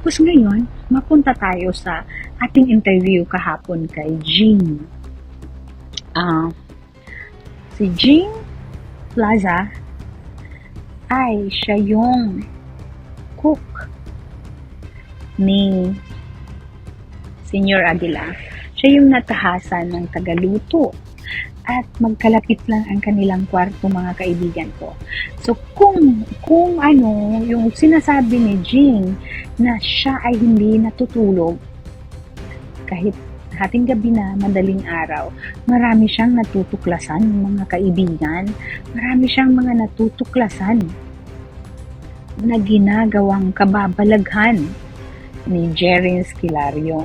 Tapos ngayon, mapunta tayo sa ating interview kahapon kay Jean. Si Jean Plaza ay siya yung cook ni Senior Aguila. Siya yung natahasan ng tagaluto. At magkalapit lang ang kanilang kwarto, mga kaibigan ko. So, kung ano, yung sinasabi ni Jean na siya ay hindi natutulog, kahit hating gabi na, madaling araw, marami siyang natutuklasan, mga kaibigan. Marami siyang mga natutuklasan na ginagawang kababalaghan ni Jerin Esquilario.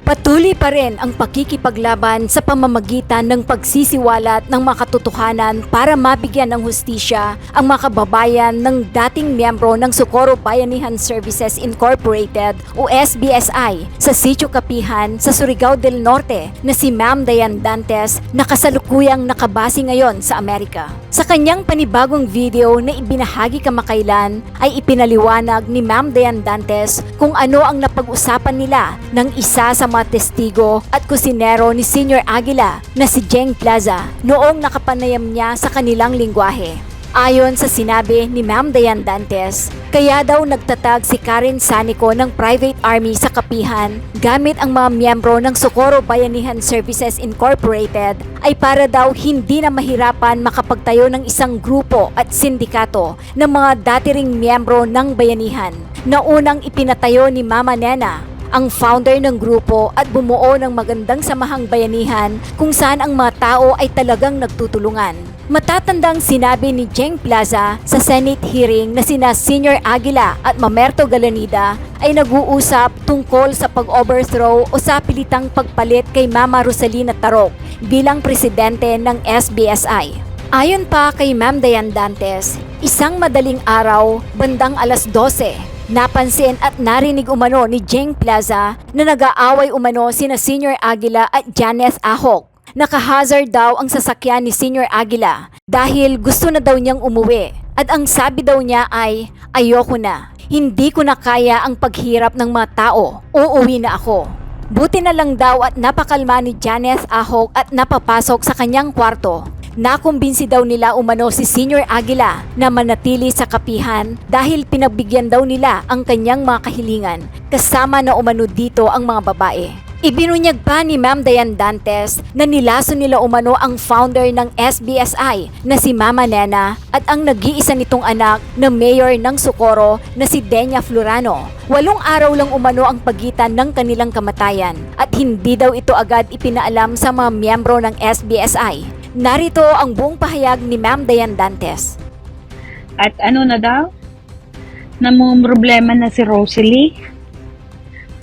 Patuloy pa rin ang pakikipaglaban sa pamamagitan ng pagsisiwalat ng mga katotohanan para mabigyan ng hustisya ang mga kababayan ng dating miyembro ng Socorro Bayanihan Services Incorporated o SBSI sa Sitio Kapihan sa Surigao del Norte na si Ma'am Dayan Dantes na kasalukuyang nakabase ngayon sa Amerika. Sa kanyang panibagong video na ibinahagi kamakailan ay ipinaliwanag ni Ma'am Dayan Dantes kung ano ang napag-usapan nila ng isa sa mga testigo at kusinero ni Senior Aguila na si Jeng Plaza noong nakapanayam niya sa kanilang lingwahe. Ayon sa sinabi ni Ma'am Dayan Dantes, kaya daw nagtatag si Karen Sanico ng Private Army sa Kapihan gamit ang mga miyembro ng Socorro Bayanihan Services Incorporated ay para daw hindi na mahirapan makapagtayo ng isang grupo at sindikato ng mga dati ring miyembro ng bayanihan na unang ipinatayo ni Mama Nena, ang founder ng grupo at bumuo ng magandang samahang bayanihan kung saan ang mga tao ay talagang nagtutulungan. Matatandang sinabi ni Jeng Plaza sa Senate hearing na sina Senior Aguila at Mamerto Galanida ay nag-uusap tungkol sa pag-overthrow o sa pilitang pagpalit kay Mama Rosalina Tarok bilang presidente ng SBSI. Ayon pa kay Ma'am Dayan Dantes, isang madaling araw, bandang alas 12, napansin at narinig umano ni Jeng Plaza na nag-aaway umano sina Senior Aguila at Janeth Ahok. Naka-hazard daw ang sasakyan ni Senior Aguila dahil gusto na daw niyang umuwi. At ang sabi daw niya ay, ayoko na. Hindi ko na kaya ang paghirap ng mga tao. Uuwi na ako. Buti na lang daw at napakalma ni Janeth Ahok at napapasok sa kanyang kwarto. Nakumbinsi daw nila umano si Senior Aguila na manatili sa Kapihan dahil pinagbigyan daw nila ang kanyang mga kahilingan, kasama na umano dito ang mga babae. Ibinunyag pa ni Ma'am Dayan Dantes na nilaso nila umano ang founder ng SBSI na si Mama Nena at ang nag-iisa nitong anak na mayor ng Socorro na si Denya Florano. 8 araw lang umano ang pagitan ng kanilang kamatayan at hindi daw ito agad ipinaalam sa mga miyembro ng SBSI. Narito ang buong pahayag ni Ma'am Dayan Dantes. At ano na daw? Namumroblema na si Rosalie?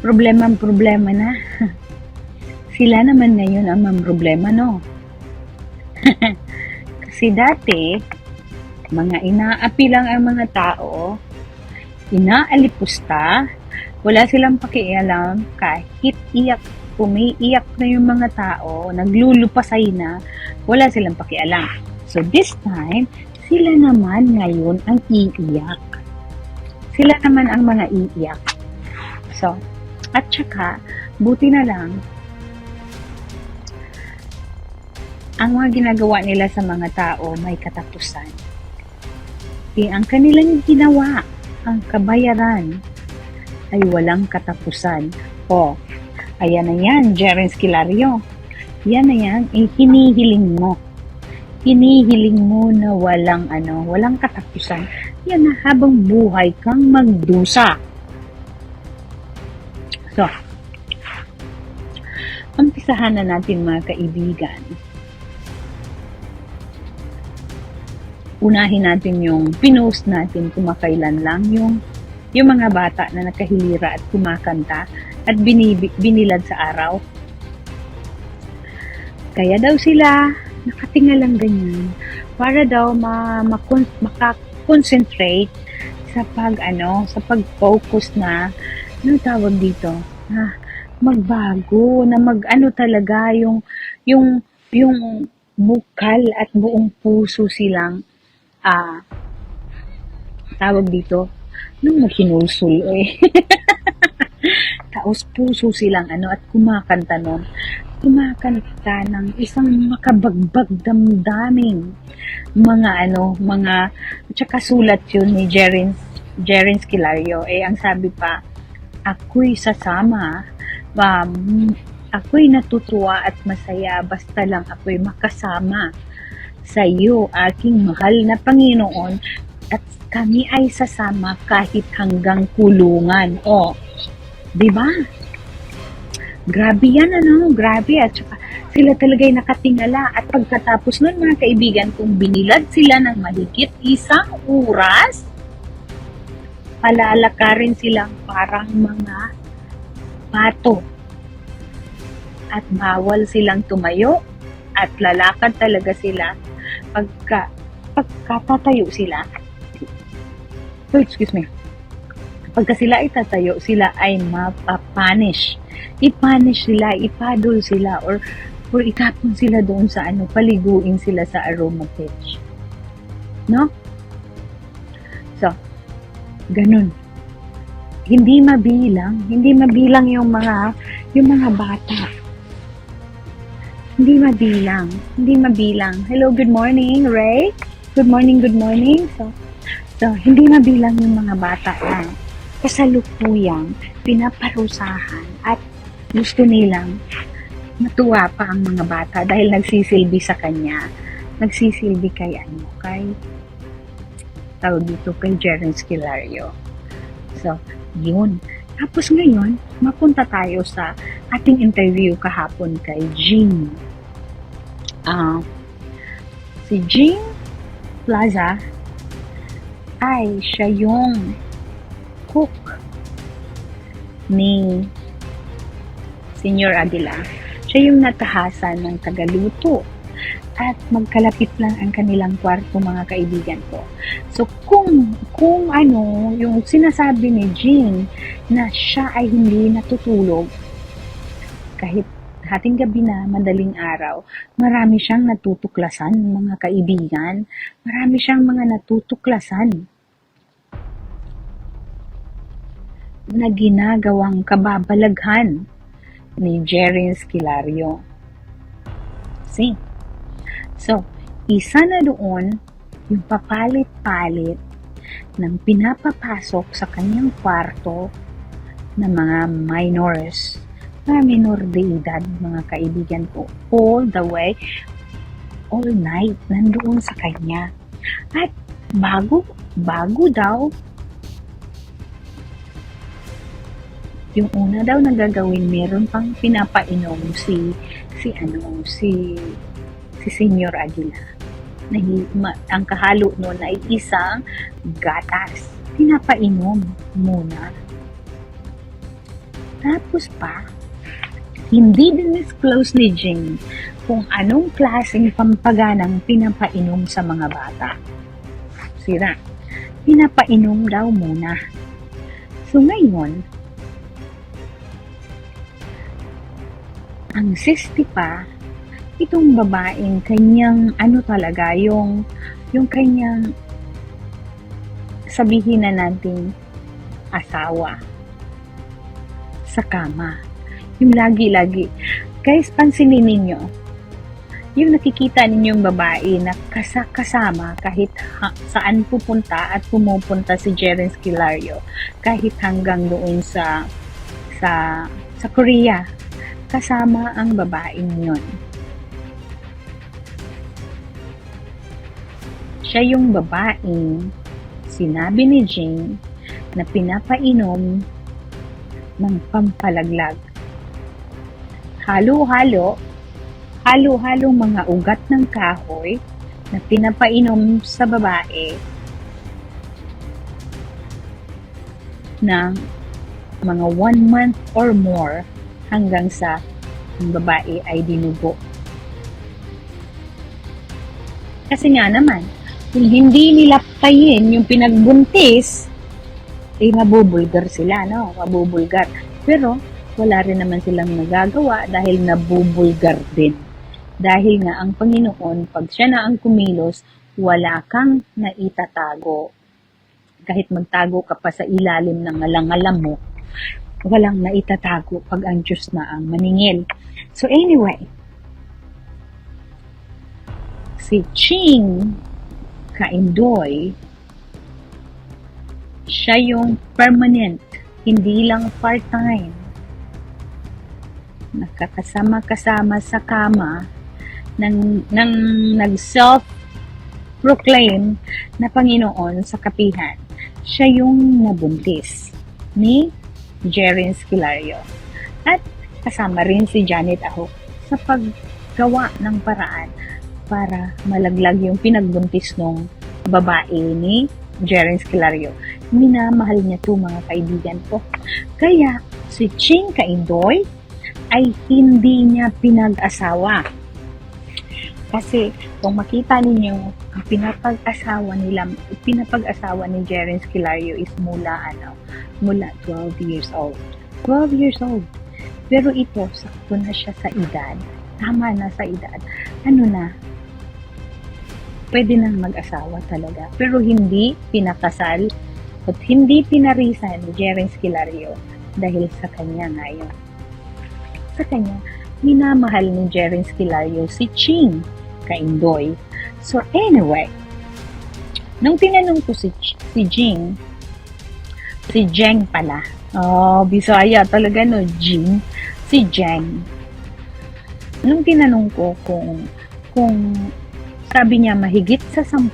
Problema na. Sila naman ngayon ang mamroblema, no? Kasi dati, mga inaapi lang ang mga tao, inaalipusta, wala silang pakialam kahit iyak, umiiyak na yung mga tao, naglulupasay na, wala silang pakialam. So this time, sila naman ngayon ang iiyak. Sila naman ang mga iiyak. So, at saka, buti na lang, ang mga ginagawa nila sa mga tao may katapusan. Ang kanilang ginawa, ang kabayaran, ay walang katapusan. O, ayan na yan, Jerin Esquilario. Yan na yan, hinihiling mo. Hinihiling mo na walang katapusan. Yan na habang buhay kang magdusa. So, umpisahan na natin mga kaibigan. Unahin natin yung pinost natin kumakailan lang yung mga bata na nakahilira at kumakanta at binilad sa araw. Kaya daw sila nakatinga lang ganyan para daw makakonsentrate sa pag-focus na tawag dito, magbago, na talaga yung bukal at buong puso silang tawag dito, nung hinulsul eh. Taos puso silang at kumakanta nun. Kumakanta ng isang makabagbag damdaming at saka sulat yun ni Jerin Skilario. Ang sabi pa, ako'y sasama, ako'y natutuwa at masaya basta lang ako'y makasama sa iyo, aking mahal na Panginoon, at kami ay sasama kahit hanggang kulungan. Di ba? Grabe yan, grabe. At saka sila talaga'y nakatingala. At pagkatapos nun, mga kaibigan, kung binilad sila ng mahigit 1 oras, palalakarin silang parang mga pato. At bawal silang tumayo at lalakad talaga sila pagkatatayo sila. Excuse me. Pagka sila itatayo, sila ay mapapanish. I-punish sila, ipadol sila, or itapon sila doon sa paliguin sila sa aroma pitch. No? So, ganun. Hindi mabilang yung mga bata. Hindi mabilang. Hello, good morning, Ray. Good morning. So, hindi mabilang yung mga bata na kasalukuyang pinaparusahan at gusto nilang matuwa pa ang mga bata dahil nagsisilbi sa kanya. Nagsisilbi kay kay Jerin Skilario. So, yun. Tapos ngayon, mapunta tayo sa ating interview kahapon kay Jean. Si Jean Plaza ay siya yung cook ni Senyor Aguila. Siya yung natahasan ng tagaluto. At magkalapit lang ang kanilang kwarto, mga kaibigan ko. So, kung yung sinasabi ni Jean na siya ay hindi natutulog, kahit hating gabi na, madaling araw, marami siyang natutuklasan, mga kaibigan. Marami siyang mga natutuklasan na ginagawang kababalaghan ni Jerin Skilario. So, isa na doon yung papalit-palit ng pinapapasok sa kanyang kwarto ng mga minors, mga minor de edad, mga kaibigan ko, all night, nandoon sa kanya. At bago daw, yung una daw na gagawin, meron pang pinapainom si Senyor Aguila. Ang kahalo nun ay isang gatas. Pinapainom muna. Tapos pa, hindi din-disclose ni Jean kung anong klaseng pampaganang pinapainom sa mga bata. Pinapainom daw muna. So ngayon, ang sisti pa, itong babaeng kanyang yung kanyang sabihin na natin asawa sa kama. Yung lagi-lagi. Guys, pansinin ninyo, yung nakikita ninyong babae na kasama kahit saan pupunta at pumupunta si Jerin Skilario, kahit hanggang doon sa Korea, kasama ang babaeng yun. Siya yung babaeng sinabi ni Jean na pinapainom ng pampalaglag. Halo-halo mga ugat ng kahoy na pinapainom sa babae ng mga 1 month or more hanggang sa ang babae ay dinugo. Kasi nga naman, kung hindi nila patayin yung pinagbuntis, mabubulgar sila, no? Mabubulgar. Pero, wala rin naman silang nagagawa dahil nabubulgar din. Dahil nga ang Panginoon, pag siya na ang kumilos, wala kang naitatago. Kahit magtago ka pa sa ilalim ng alang-alam mo, walang naitatago pag ang Diyos na ang maningil. So anyway, si Ching Kaindoy, siya yung permanent, hindi lang part-time. Nakakasama-kasama sa kama ng nag-self-proclaim na Panginoon sa kapihan. Siya yung nabuntis ni Jerin Esquilario. At kasama rin si Janet Ahok sa paggawa ng paraan para malaglag yung pinagbuntis ng babae ni Jerin Esquilario. Minamahal niya ito, mga kaibigan ko. Kaya si Ching Kaindoy ay hindi niya pinag-asawa. Kasi kung makita ninyo, ang pinapag-asawa ni Jerin Esquilario is mula 12 years old. 12 years old. Pero ito, sakto na siya sa edad. Tama na sa edad. Pwede nang mag-asawa talaga. Pero hindi pinakasal at hindi pinarisan ni Jerin Esquilario dahil sa kanya ngayon. Sa kanya, minamahal ni Jerin Esquilario si Ching Kaindoy. So anyway, nung tinanong ko si Jing, si Jeng pala. Bisaya talaga no, Jing. Si Jeng. Nung tinanong ko kung sabi niya mahigit sa 10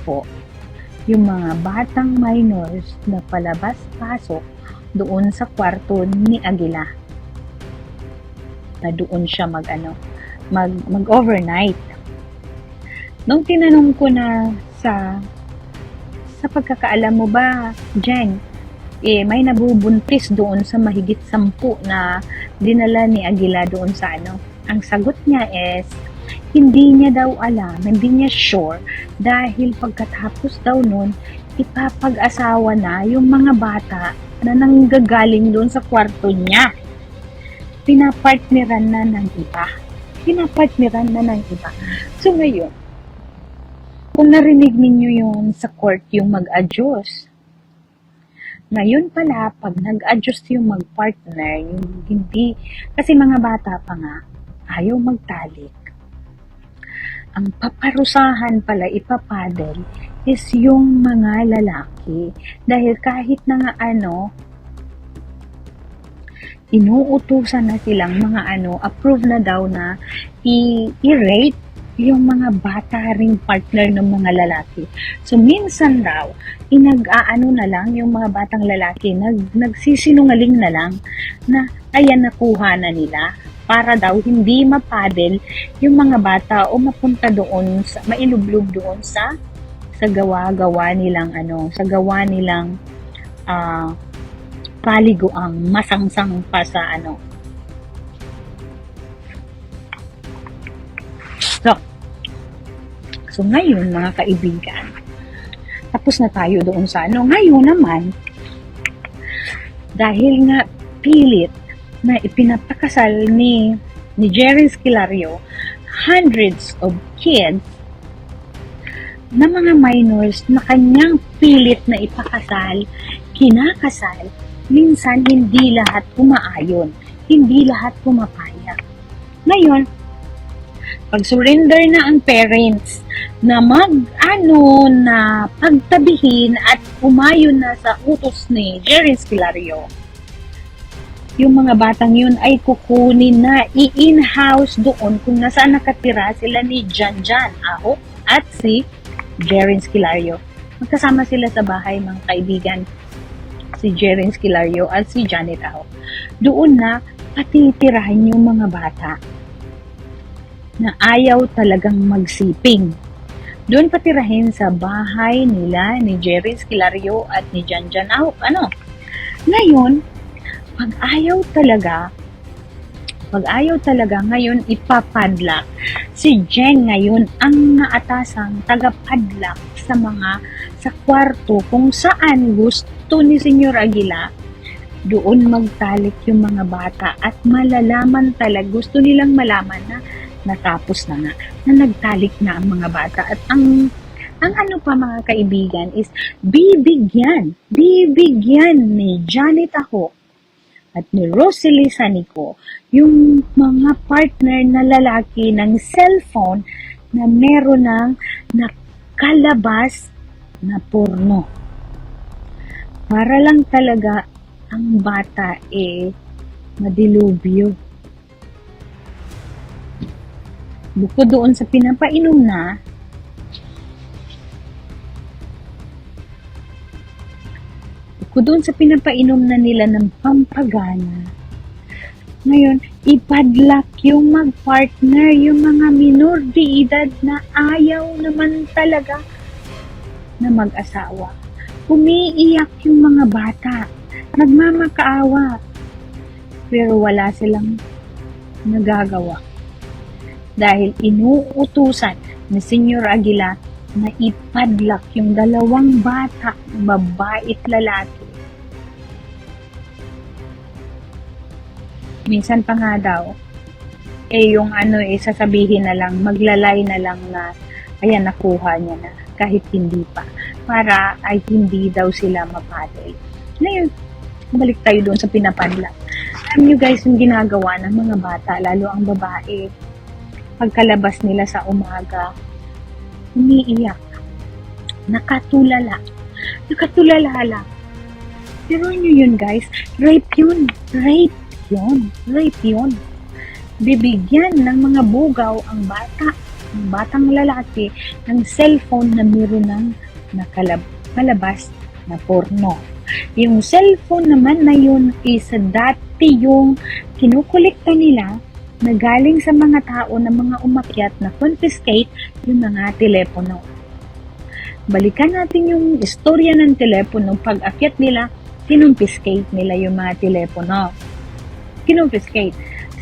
yung mga batang minors na palabas-pasok doon sa kwarto ni Aguila. Na doon siya mag-overnight. Nung tinanong ko na sa pagkakaalam mo ba, Jen, may nabubuntis doon sa mahigit 10 na dinala ni Aguila doon sa ang sagot niya is, hindi niya daw alam, hindi niya sure, dahil pagkatapos daw nun, ipapag-asawa na yung mga bata na nanggagaling doon sa kwarto niya. Pinapartneran na ng iba. So ngayon, kung narinig ninyo yun sa court yung mag-adjust, ngayon pala, pag nag-adjust yung mag-partner, yung hindi, kasi mga bata pa nga, ayaw magtalik. Ang paparusahan pala, ipapadel, is yung mga lalaki. Dahil kahit na nga inuutusan na silang approve na daw na i-rate yung mga bata ring partner ng mga lalaki. So, minsan daw, na lang yung mga batang lalaki, nagsisinungaling na lang na ayan nakuha na nila para daw hindi mapadel yung mga bata o mapunta doon, mailublog doon sa gawa nilang paliguang masangsang pa sa So ngayon, mga kaibigan, tapos na tayo doon sa ngayon naman, dahil nga pilit na ipinapakasal ni Jerin Esquilario hundreds of kids na mga minors na kanyang pilit na ipakasal, kinakasal, minsan hindi lahat pumaayon, hindi lahat pumapayag. Ngayon, pag-surrender na ang parents na na pagtabihin at umayon na sa utos ni Jerin Esquilario, yung mga batang yun ay kukunin na i-in-house doon kung nasaan nakatira sila ni Janjan Ahok at si Jerin Esquilario. Magkasama sila sa bahay, mga kaibigan, si Jerin Esquilario at si Janet Ahok. Doon na patitirahan yung mga bata na ayaw talagang magsiping. Doon patirahin sa bahay nila ni Jerin Esquilario at ni Janjan Ahok. Ngayon, pag ayaw talaga ngayon ipapadlock. Si Jeng ngayon ang naatasang tagapadlock sa kwarto kung saan gusto ni Senyor Aguila doon magtalik yung mga bata at malalaman gusto nilang malaman na natapos na nga, na nagtalik na ang mga bata at ang Ang ano pa mga kaibigan is bibigyan ni Janet Aho at ni Rosalie Sanico yung mga partner na lalaki ng cellphone na meron ng nakalabas na porno. Para lang talaga ang bata madilubyo. Bukod doon sa pinapainom na, nila ng pampagana, ngayon, ipadlock yung mag-partner, yung mga minor de edad na ayaw naman talaga na mag-asawa. Umiiyak yung mga bata, nagmamakaawa, pero wala silang nagagawa. Dahil inuutusan ni Senyor Aguila na ipadlock yung dalawang bata, babae at lalaki. Minsan pa nga daw, yung sasabihin na lang, maglalay na lang na, ayan, nakuha niya na, kahit hindi pa, para ay hindi daw sila mapadel. Ngayon, balik tayo doon sa pinapadlock. Alam nyo guys, yung ginagawa ng mga bata, lalo ang babae, pagkalabas nila sa umaga, umiiyak, nakatulala lang. Pero nyo yun guys, rape yun. Bibigyan ng mga bugaw ang batang lalaki ng cellphone na meron ng nakalabas na porno. Yung cellphone naman na yun is dati yung kinukolekta nila na galing sa mga tao na mga umakyat na confiscate yung mga telepono. Balikan natin yung istorya ng telepono. Pag akyat nila, kinumpiskate nila yung mga telepono. Kinumpiskate.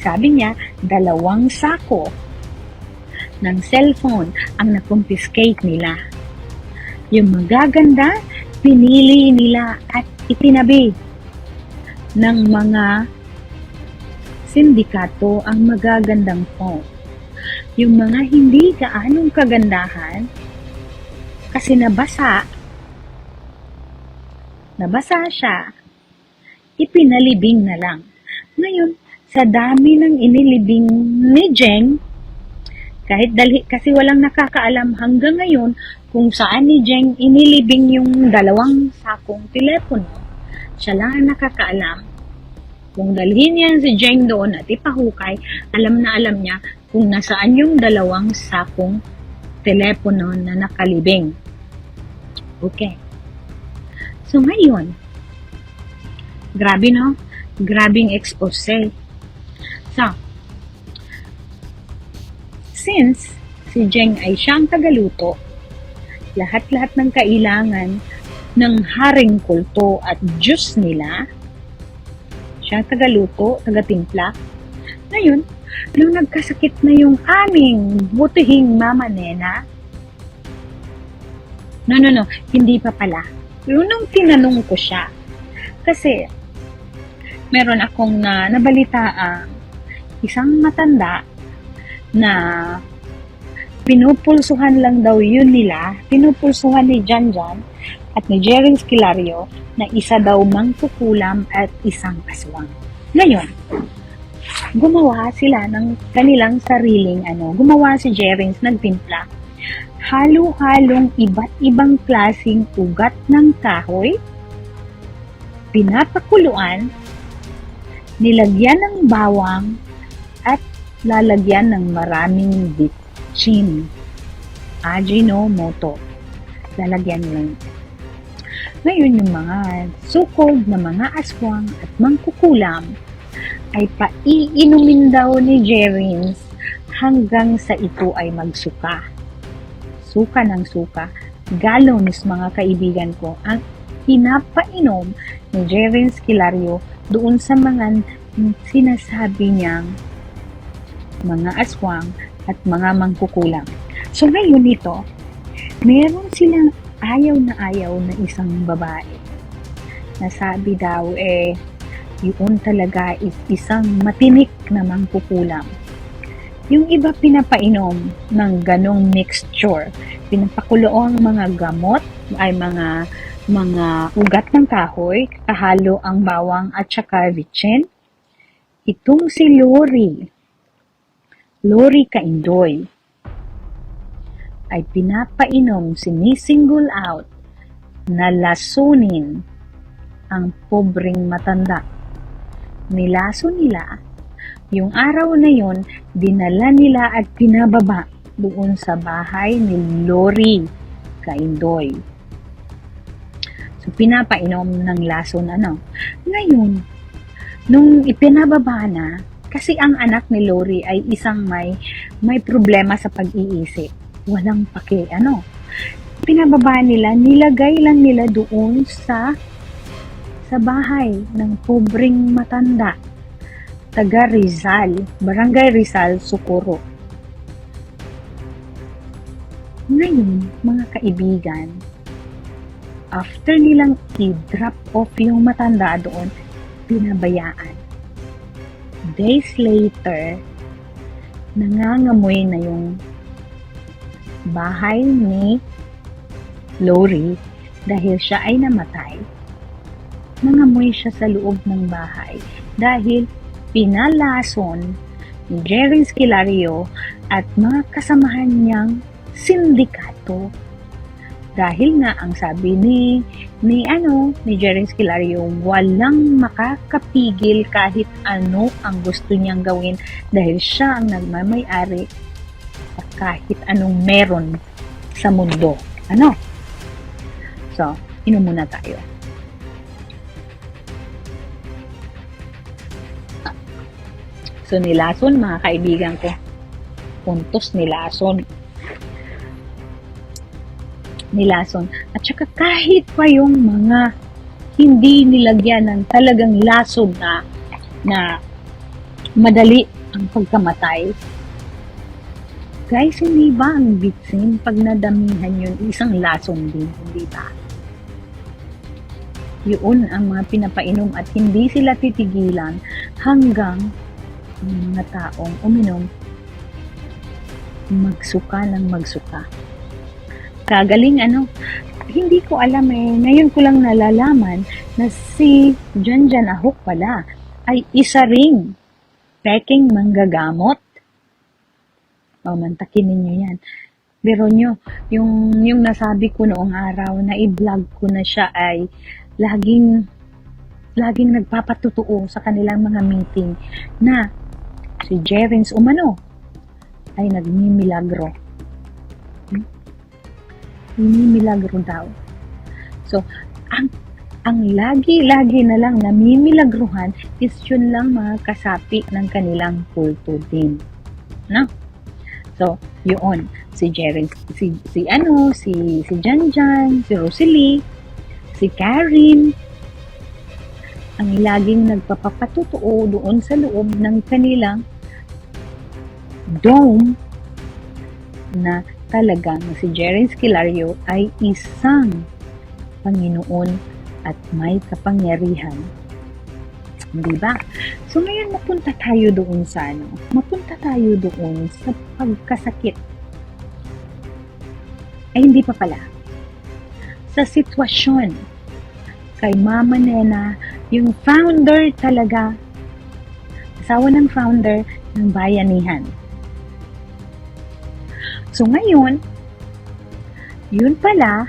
Sabi niya, 2 sako ng cellphone ang nakumpiskate nila. Yung magaganda, pinili nila at itinabi ng mga sindikato ang magagandang phone. Yung mga hindi gaanong kagandahan, kasi nabasa siya, ipinalibing na lang. Ngayon, sa dami ng inilibing ni Jeng, kasi walang nakakaalam hanggang ngayon kung saan ni Jeng inilibing yung 2 sakong telepono, siya lang ang nakakaalam. Kung dalhin niya si Jeng doon at ipahukay, alam na alam niya kung nasaan yung 2 sakong telepono na nakalibing. Okay. So ngayon, grabe no? Grabing expose. So, since si Jeng ay siyang tagaluto, lahat-lahat ng kailangan ng haring kulto at juice nila, siyang tagaluto, tagatimpla. Ngayon, nung nagkasakit na yung aming butihing Mama Nena, no, hindi pa pala. Pero nung tinanong ko siya, kasi meron akong nabalitaang isang matanda na pinupulsuhan lang daw yun nila, pinupulsuhan ni Janjan at ni Jerry Esquilario na isa daw mangkukulam at isang aswang. Ngayon, gumawa sila ng kanilang sariling gumawa si Jerry, nagtimpla. Halo-halong iba't ibang klaseng ugat ng kahoy, pinapakuluan, nilagyan ng bawang, at lalagyan ng maraming bitchin. Ajinomoto. Lalagyan lang. Ngayon yung mga sukog na mga aswang at mangkukulam ay paiinumin daw ni Jerins hanggang sa ito ay magsuka. Suka ng suka. Gallons mga kaibigan ko ang pinapainom ni Jerins Esquilario doon sa mga sinasabi niyang mga aswang at mga mangkukulam. So ngayon ito, meron silang ayaw na isang babae. Nasabi daw yun talaga is isang matinik na mangkukulam. Yung iba pinapainom ng ganong mixture Pinapakulo ang mga gamot, ay mga ugat ng kahoy, kahalo ang bawang at saka ritsen. Itong si Lori Kaindoy, ay pinapainom, sinisingle out na lasunin ang pobreng matanda. Nilaso nila, yung araw na yon, dinala nila at pinababa doon sa bahay ni Lori Kaindoy. So, pinapainom ng lason Ngayon, nung ipinababa na, kasi ang anak ni Lori ay isang may problema sa pag-iisip. Walang pinababa nila, nilagay lang nila doon sa bahay ng pobreng matanda, taga Rizal, Barangay Rizal, Socorro. Ngayon, mga kaibigan, after nilang i-drop off yung matanda doon, pinabayaan. Days later, nangangamoy na yung bahay ni Lori dahil siya ay namatay. Nangamoy siya sa loob ng bahay dahil pinalason ni Jerry Esquilario at mga kasamahan niyang sindikato. Dahil nga ang sabi ni Jerry Esquilario, walang makakapigil kahit ano ang gusto niyang gawin dahil siya ang nagmamay-ari sa kahit anong meron sa mundo. So, inom muna tayo. So, nilason, mga kaibigan ko. Puntos nilason. At saka kahit pa yung mga hindi nilagyan ng talagang lason na madali ang pagkamatay. Guys, hindi ba ang bitsin pag nadamihan yun, isang lason din, hindi ba? Yun ang mga pinapainom at hindi sila titigilan hanggang ang mga taong uminom magsuka ng magsuka. Kagaling hindi ko alam ngayon ko lang nalalaman na si Janjan Ahok pala ay isa ring peking manggagamot. Mantakin ninyo yan. Pero yung nasabi ko noong araw na i-vlog ko na siya ay laging nagpapatutuo sa kanilang mga meeting na si Jerins ay nagmimilagro. Mimilagro daw. So, ang lagi na lang namimilagruhan is yun lang mga kasapi ng kanilang kulto din. So, yun. Si Jerry, si Janjan, si Rosalie, si Karen, ang laging nagpapatutuo doon sa loob ng kanilang dome na talagang si Jerry Esquilario ay isang Panginoon at may kapangyarihan. Di ba? So ngayon mapunta tayo doon sa pagkasakit. Ay hindi pa pala. Sa sitwasyon kay Mama Nena, yung founder talaga, asawa ng founder ng Bayanihan. So ngayon, yun pala,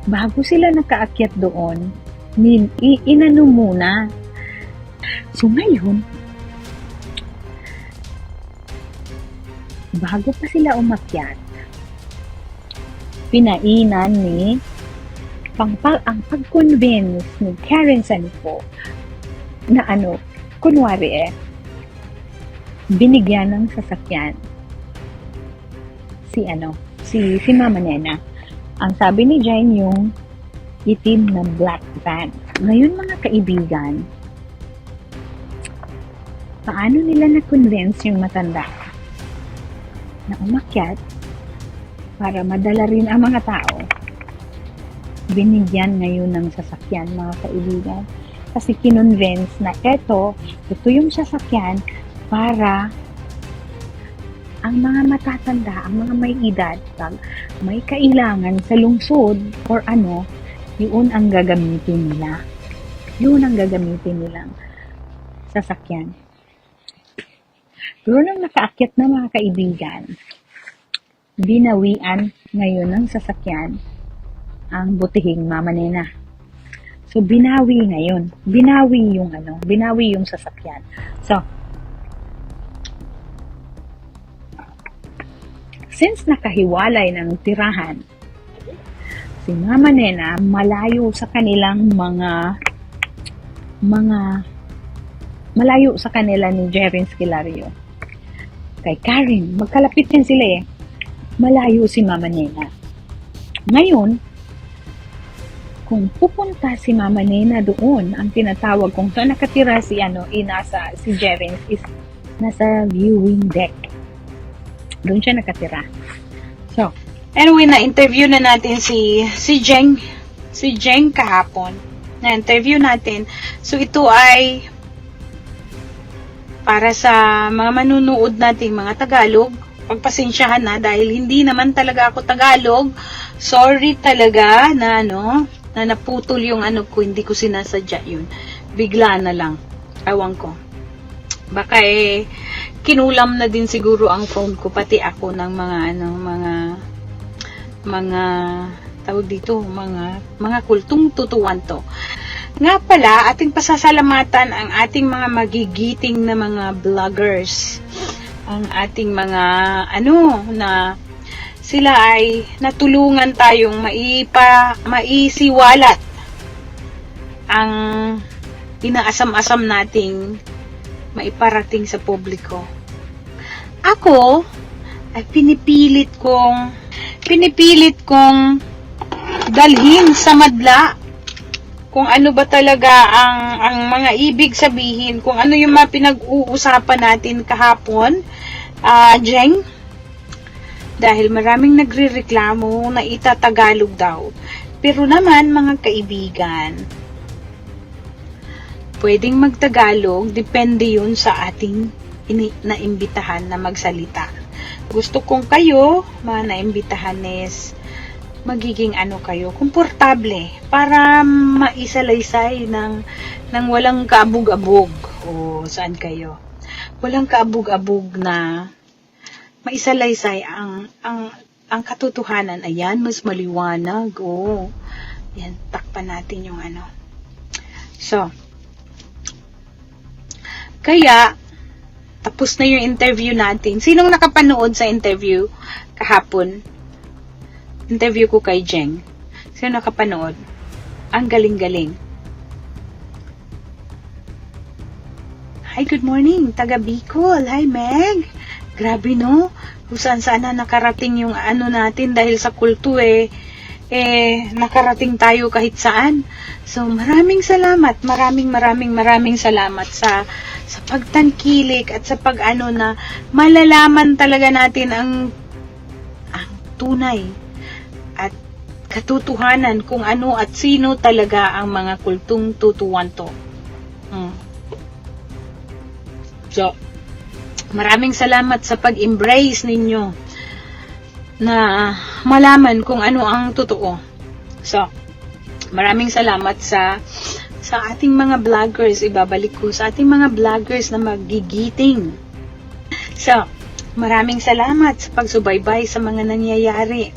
bago sila nakaakyat doon, inano muna. So ngayon, bago pa sila umakyat, pinainan ni ang pag-convince ni Karen Sanipo na kunwari binigyan ng sasakyan si Mama Nena. Ang sabi ni Jane yung itim na black van. Ngayon mga kaibigan, paano nila na-convince yung matanda na umakyat para madala rin ang mga tao? Binigyan ngayon ng sasakyan, mga kaibigan. Kasi kinonvince na ito yung sasakyan para ang mga matatanda, ang mga may edad, pag may kailangan sa lungsod or ano, yun ang gagamitin nila. Yun ang gagamitin nilang sasakyan. Pero nang nakaakyat na mga kaibigan, binawian ngayon ng sasakyan ang butihing Mama Nena. So, binawi ngayon. Binawi yung sasakyan. So, since nakahiwalay ng tirahan, si Mama Nena malayo sa kanilang malayo sa kanila ni Jerin Skilario. Kay Karen, magkalapit din sila eh. Malayo si Mama Nena. Ngayon, kung pupunta si Mama Nena doon, ang tinatawag kung saan nakatira si Jerin is nasa viewing deck. Doon siya nakatira. So, Anyway, na-interview na natin si Jeng kahapon. Na-interview natin. So, ito ay para sa mga manunood nating mga Tagalog. Pagpasensyahan na dahil hindi naman talaga ako Tagalog. Sorry talaga na naputol yung ko, hindi ko sinasadya yun. Bigla na lang. Ewan ko. Baka kinulam na din siguro ang phone ko, pati ako ng mga tawag dito, mga kultong tutuan to. Nga pala, ating pasasalamatan ang ating mga magigiting na mga vloggers. Ang ating mga na sila ay natulungan tayong maisiwalat ang inaasam-asam nating maiparating sa publiko. Ako ay pinipilit kong dalhin sa madla kung ano ba talaga ang mga ibig sabihin, kung ano yung mga pinag-uusapan natin kahapon, Jeng. Dahil maraming nagrereklamo na itatagalog daw. Pero naman, mga kaibigan, pwedeng magtagalog, depende yun sa ating naimbitahan na magsalita. Gusto kong kayo, mga naimbitahan is, magiging kayo, komportable, para maisalaysay ng walang kaabog-abog. O, saan kayo? Walang kaabog-abog na maisalaysay ang katotohanan. Ayan, mas maliwanag. O, yan, takpan natin yung So, kaya, tapos na yung interview natin. Sinong nakapanood sa interview kahapon? Interview ko kay Jeng. Sino nakapanood? Ang galing-galing. Hi, good morning. Taga Bicol. Hi, Meg. Grabe, no? Kung saan na nakarating yung natin dahil sa kulto nakarating tayo kahit saan. So, maraming salamat. Maraming salamat sa pagtangkilik at sa na malalaman talaga natin ang tunay at katotohanan kung ano at sino talaga ang mga kultong tutuan to. So, maraming salamat sa pag-embrace ninyo na malaman kung ano ang totoo. So, maraming salamat sa ating mga vloggers. Ibabalik ko sa ating mga vloggers na magigiting. So, maraming salamat sa pagsubaybay sa mga nangyayari.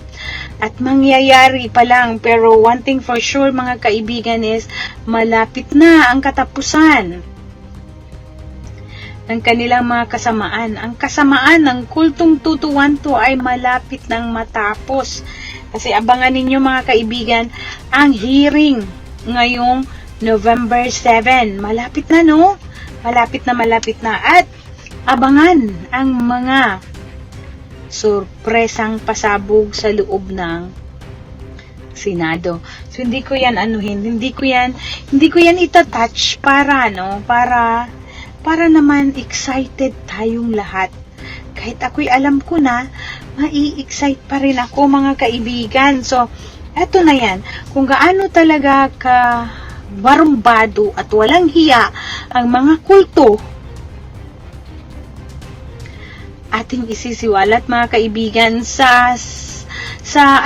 At mangyayari pa lang, pero one thing for sure mga kaibigan is malapit na ang katapusan ng kanilang mga kasamaan. Ang kasamaan ng kultong tutuan to ay malapit nang matapos. Kasi abangan ninyo mga kaibigan ang hearing ngayong November 7. Malapit na, no? Malapit na. At abangan ang mga sorpresang pasabog sa loob ng Senado. So, hindi ko yan hindi ko yan itatouch para naman excited tayong lahat. Kahit ako'y alam ko na, mai-excite pa rin ako mga kaibigan. So, eto na yan. Kung gaano talaga ka barumbado at walang hiya ang mga kulto, ating isisiwalat mga kaibigan sa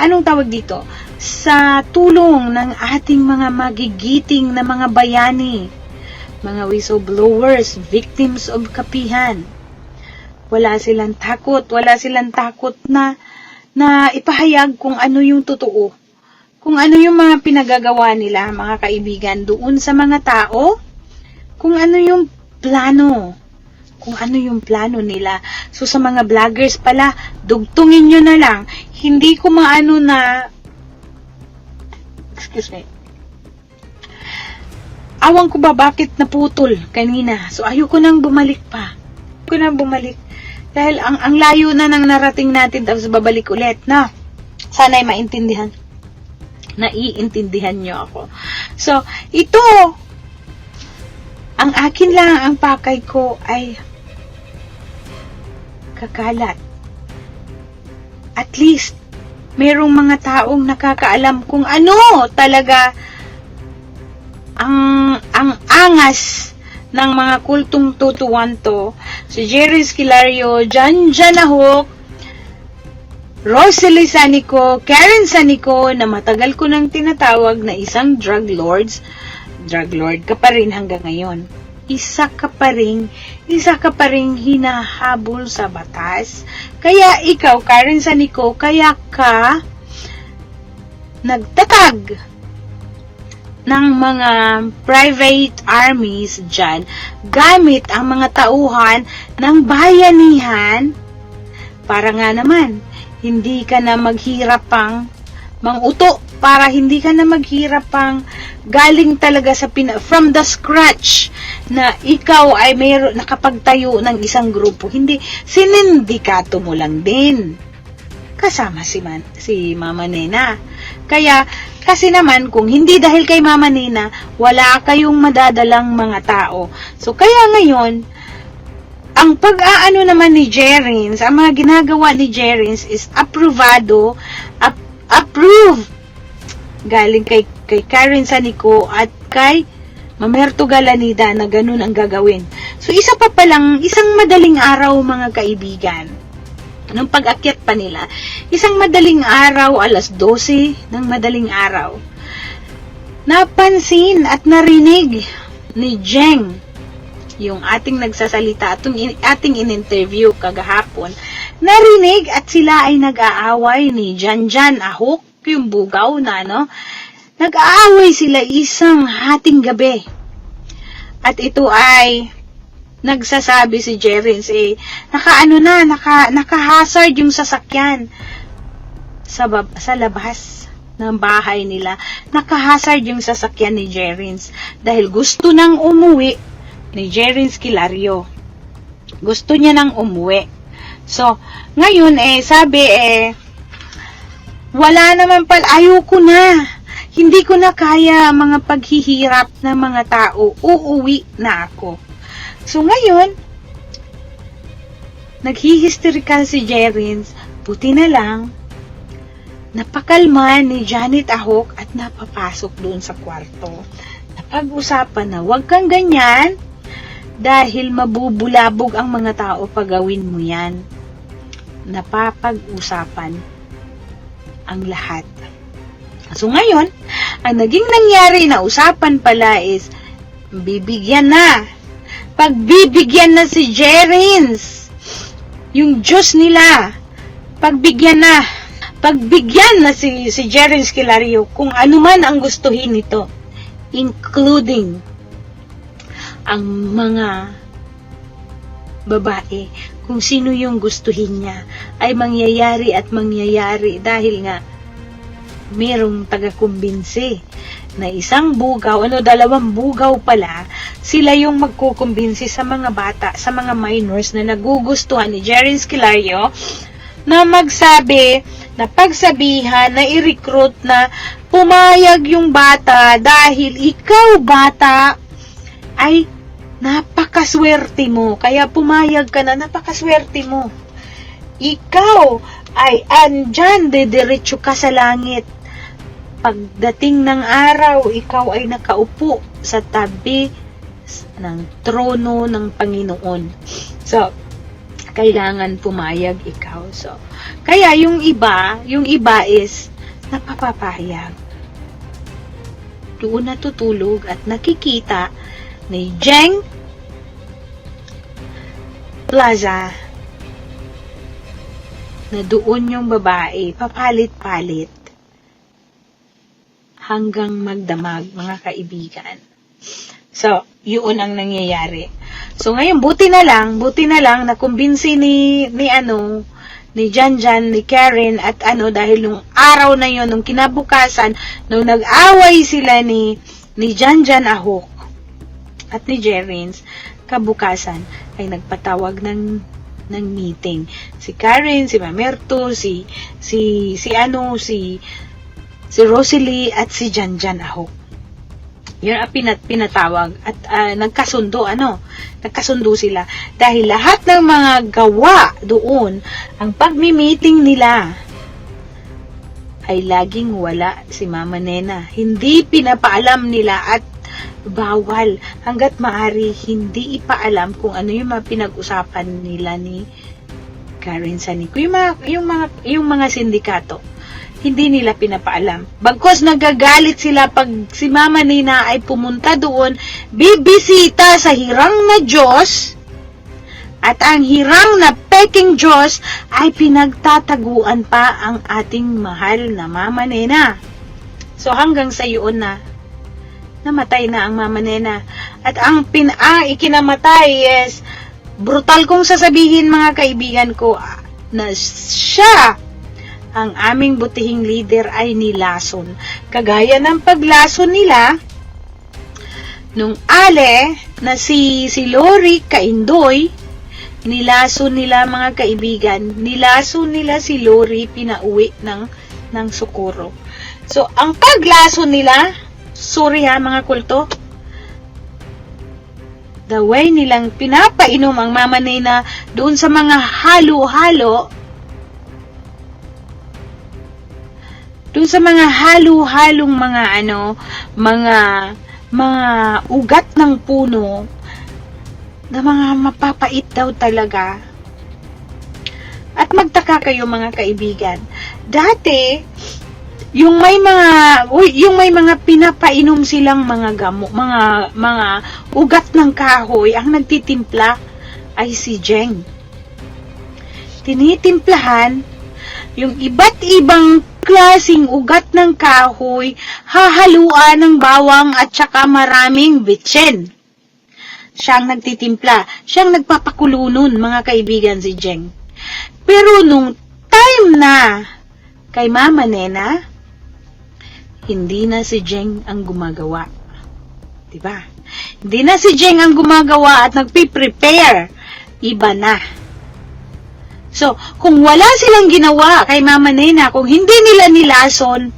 anong tawag dito? Sa tulong ng ating mga magigiting na mga bayani, mga whistleblowers, victims of kapihan. Wala silang takot na ipahayag kung ano yung totoo. Kung ano yung mga pinagagawa nila, mga kaibigan, doon sa mga tao, kung ano yung plano nila. So, sa mga vloggers pala, dugtungin nyo na lang. Hindi ko maano na, excuse me, awang ko ba bakit naputol kanina. So, ayoko nang bumalik pa. Dahil ang layo na nang narating natin, tapos babalik ulit, na sana'y naiintindihan nyo ako. So, ito, ang akin lang, ang pakay ko ay kakalat. At least, merong mga taong nakakaalam kung ano talaga ang angas ng mga kultong tutuan to. Si Jerry Esquilario, Jan Ahok, Rosalie Sanico, Karen Sanico, na matagal ko nang tinatawag na isang drug lord ka pa rin hanggang ngayon. Isa ka pa rin hinahabol sa batas. Kaya ikaw, Karen Sanico, kaya ka nagtatag ng mga private armies dyan gamit ang mga tauhan ng bayanihan para nga naman hindi ka na maghirap pang manguto, para hindi ka na maghirap pang galing talaga sa from the scratch na ikaw ay nakapagtayo ng isang grupo. Hindi, sinindikato mo lang din kasama si Mama Nena. Kaya kasi naman, kung hindi dahil kay Mama Nena, wala kayong madadalang mga tao. So, kaya ngayon, ang pag-aano naman ni Jerins, ang mga ginagawa ni Jerins is approve galing kay Karen Sanico at kay Mamerto Galanida na ganun ang gagawin. So, isang madaling araw, mga kaibigan, nung pag-akyat pa nila, isang madaling araw, alas 12 ng madaling araw, napansin at narinig ni Jeng, yung ating nagsasalita, ating in-interview kagahapon, narinig at sila ay nag-aaway ni Jan Ahok, yung bugaw na, no? Nag-aaway sila isang hating gabi. At ito ay nagsasabi si Jerins, naka-hazard yung sasakyan sa labas ng bahay nila. Naka-hazard yung sasakyan ni Jerins dahil gusto nang umuwi ni Jerins Esquilario. Gusto niya nang umuwi. So, ngayon sabi wala naman pala, ayoko na. Hindi ko na kaya mga paghihirap ng mga tao. Uuwi na ako. So, ngayon, naghihisterical si Jerins. Buti na lang, napakalma ni Janet Ahok at napapasok doon sa kwarto. Napag-usapan na, huwag kang ganyan dahil mabubulabog ang mga tao pag gawin mo yan. Napapag-usapan ang lahat. So, ngayon, ang naging nangyari na usapan pala is, bibigyan na. Pagbibigyan na si Jerins. Yung Diyos nila. Pagbigyan na si Jerins Esquilario kung ano man ang gustuhin nito. Including ang mga babae. Kung sino yung gustuhin niya ay mangyayari at mangyayari dahil nga merong taga-kumbinsi na isang bugaw, dalawang bugaw pala, sila yung magkukumbinsi sa mga bata, sa mga minors na nagugustuhan ni Jerins Esquilario na magsabi, na pagsabihan, na i-recruit na pumayag yung bata dahil ikaw bata ay napakaswerte mo. Kaya pumayag ka na, napakaswerte mo. Ikaw ay andyan, dediretso ka sa langit. Pagdating ng araw, ikaw ay nakaupo sa tabi ng trono ng Panginoon. So, kailangan pumayag ikaw. So, kaya yung iba is napapapayag. Doon natutulog at nakikita ni Jeng Plaza na doon yung babae papalit-palit hanggang magdamag, mga kaibigan. So, yun ang nangyayari. So, ngayon, buti na lang na kumbinsi ni Janjan, ni Karen, at dahil nung araw na yon, nung kinabukasan, nung nag-away sila ni Janjan Ahok at ni Jerins, kabukasan ay nagpatawag ng meeting. Si Karen, si Mamerto, si Rosalie at si Janjan Ahok. Yun ang pinatawag at nagkasundo sila dahil lahat ng mga gawa doon, ang pagmi-meeting nila ay laging wala si Mama Nena. Hindi pinapaalam nila at bawal hanggat maaari hindi ipaalam kung ano yung mga pinag-usapan nila ni Karen Sanico. Yung mga sindikato, hindi nila pinapaalam. Bagkos nagagalit sila pag si Mama Nena ay pumunta doon, bibisita sa hirang na Diyos, at ang hirang na peking Diyos ay pinagtataguan pa ang ating mahal na Mama Nena. So hanggang sa yun na, namatay na ang Mama Nena. At ang ikinamatay is, brutal kong sasabihin mga kaibigan ko, na siya, ang aming butihing leader ay nilason. Kagaya ng paglason nila nung ale na si Lori Kaindoy, nilason nila mga kaibigan, nilason nila si Lori, pinauwi ng Socorro. So, ang paglason nila, sorry ha mga kulto, the way nilang pinapainom ang Mama Nena doon sa mga halo-halo, doon sa mga halo-halong mga ugat ng puno na mga mapapait daw talaga. At magtaka kayo mga kaibigan. Dati, yung may mga pinapainom silang mga gamot, mga ugat ng kahoy, ang nagtitimpla ay si Jeng. Tinitimplahan yung iba't ibang klasing ugat ng kahoy, hahaluan ng bawang at saka maraming bitsin. Siyang nagtitimpla, siyang nagpapakulo nun, mga kaibigan, si Jeng. Pero nung time na kay Mama Nena, hindi na si Jeng ang gumagawa. Diba? Hindi na si Jeng ang gumagawa at nagpiprepare. Iba na. So, kung wala silang ginawa kay Mama Nena, kung hindi nila nilason,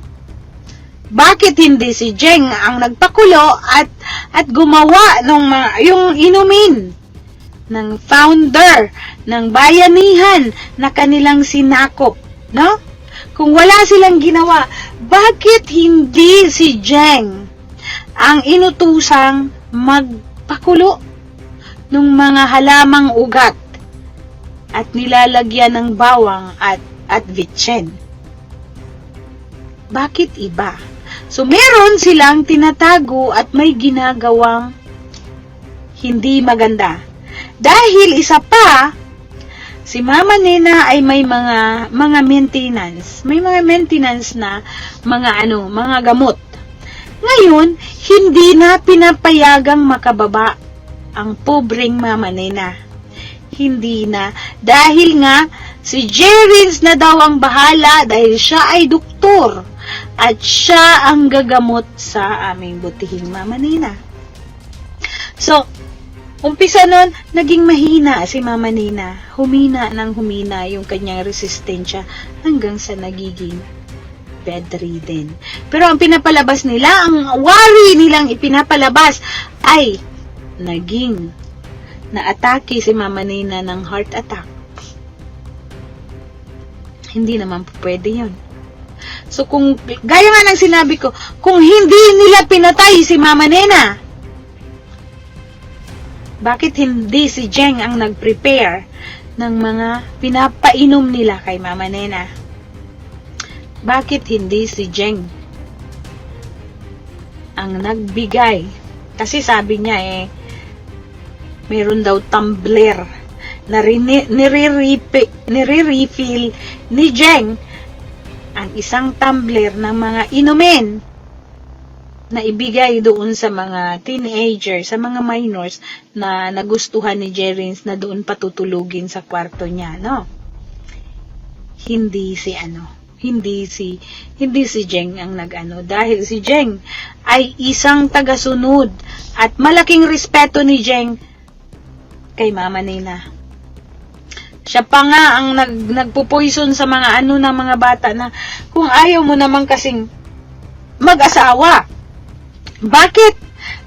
bakit hindi si Jeng ang nagpakulo at gumawa yung inumin ng founder ng bayanihan na kanilang sinakop, no? Kung wala silang ginawa, bakit hindi si Jeng ang inutusang magpakulo ng mga halamang ugat at nilalagyan ng bawang at vitsen? Bakit iba? So, meron silang tinatago at may ginagawang hindi maganda. Dahil isa pa, si Mama Nena ay may mga maintenance. May mga maintenance na mga gamot. Ngayon, hindi na pinapayagang makababa ang pobreng Mama Nena. Hindi na. Dahil nga, si Jerins na daw ang bahala dahil siya ay doktor at siya ang gagamot sa aming butihing Mama Nena. So, umpisa nun, naging mahina si Mama Nena. Humina yung kanyang resistensya hanggang sa nagiging bedridden. Pero ang pinapalabas nila, ang worry nilang ipinapalabas ay naging na-atake si Mama Nena ng heart attack. Hindi naman po pwede yun. So, gaya nga ng sinabi ko, kung hindi nila pinatay si Mama Nena, bakit hindi si Jeng ang nag-prepare ng mga pinapainom nila kay Mama Nena. Bakit hindi si Jeng ang nagbigay? Kasi sabi niya meron daw tumbler na nire-refill ni Jeng ang isang tumbler ng mga inumin na ibigay doon sa mga teenagers, sa mga minors na nagustuhan ni Jerins na doon patutulugin sa kwarto niya, no? Hindi si Jeng ang nag-ano, dahil si Jeng ay isang tagasunod at malaking respeto ni Jeng kay Mama Nena. Siya pa nga ang nagpo-poison sa mga ng mga bata na kung ayaw mo naman kasing mag-asawa. Bakit?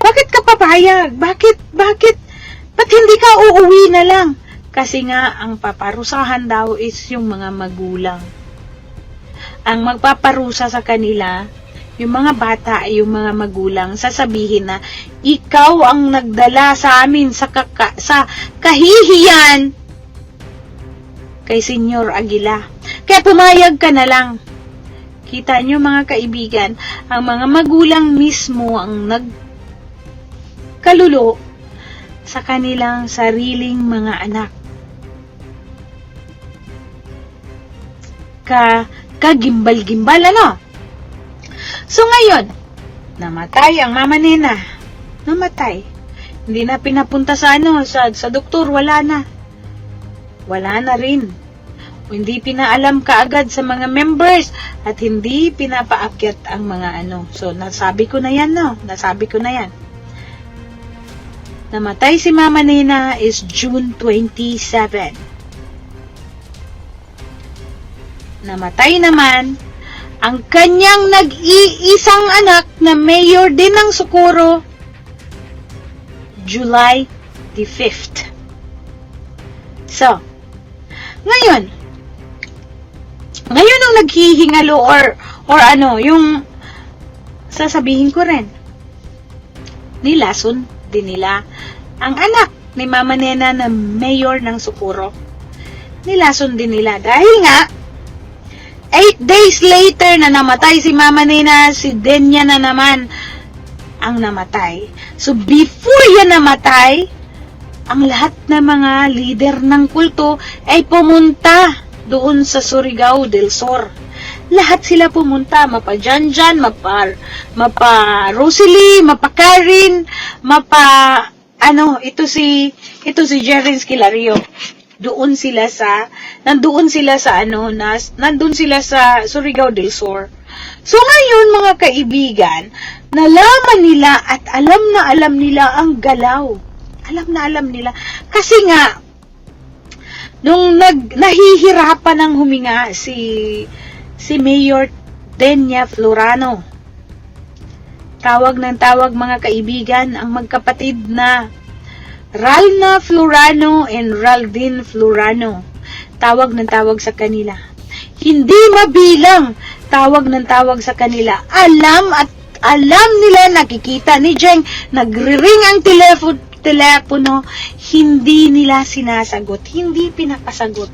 Bakit ka papayag? Bakit? Ba't hindi ka uuwi na lang? Kasi nga, ang paparusahan daw is yung mga magulang. Ang magpaparusa sa kanila, yung mga bata, yung mga magulang, sasabihin na, ikaw ang nagdala sa amin sa kahihiyan kay Senyor Aguila. Kaya pumayag ka na lang. Kita nyo mga kaibigan, ang mga magulang mismo ang nagkalulo sa kanilang sariling mga anak. Kagimbal-gimbal, ano? So ngayon, namatay ang Mama Nena. Namatay. Hindi na pinapunta sa sa doktor, wala na. Wala na rin. Hindi pinaalam kaagad sa mga members at hindi pinapaakyat ang mga So, nasabi ko na yan, no? Nasabi ko na yan. Namatay si Mama Nena is June 27. Namatay naman ang kanyang nag-iisang anak na mayor din ng Socorro, July the 5th. So, ngayon ang naghihingalo or yung sasabihin ko rin, nilason din nila ang anak ni Mama Nena na mayor ng Socorro. Nilason din nila dahil nga 8 days later na namatay si Mama Nena, si Denya na naman ang namatay. So before yan namatay, ang lahat ng mga leader ng kulto ay pumunta doon sa Surigao del Sur. Lahat sila pumunta, mapa Janjan, mapa Rosalie, mapa Karen, ito si Jerins Kilario. Nandoon sila sa Surigao del Sur. So ngayon mga kaibigan, nalaman nila at alam nila ang galaw. Alam nila. Kasi nga, nung nahihirapan ng huminga si Mayor Denya Florano. Tawag ng tawag mga kaibigan ang magkapatid na Ralna Florano and Raldin Florano. Tawag ng tawag sa kanila. Hindi mabilang tawag ng tawag sa kanila. Alam nila, nakikita ni Jeng, nagre-ring ang telepono, hindi nila sinasagot, hindi pinapasagot.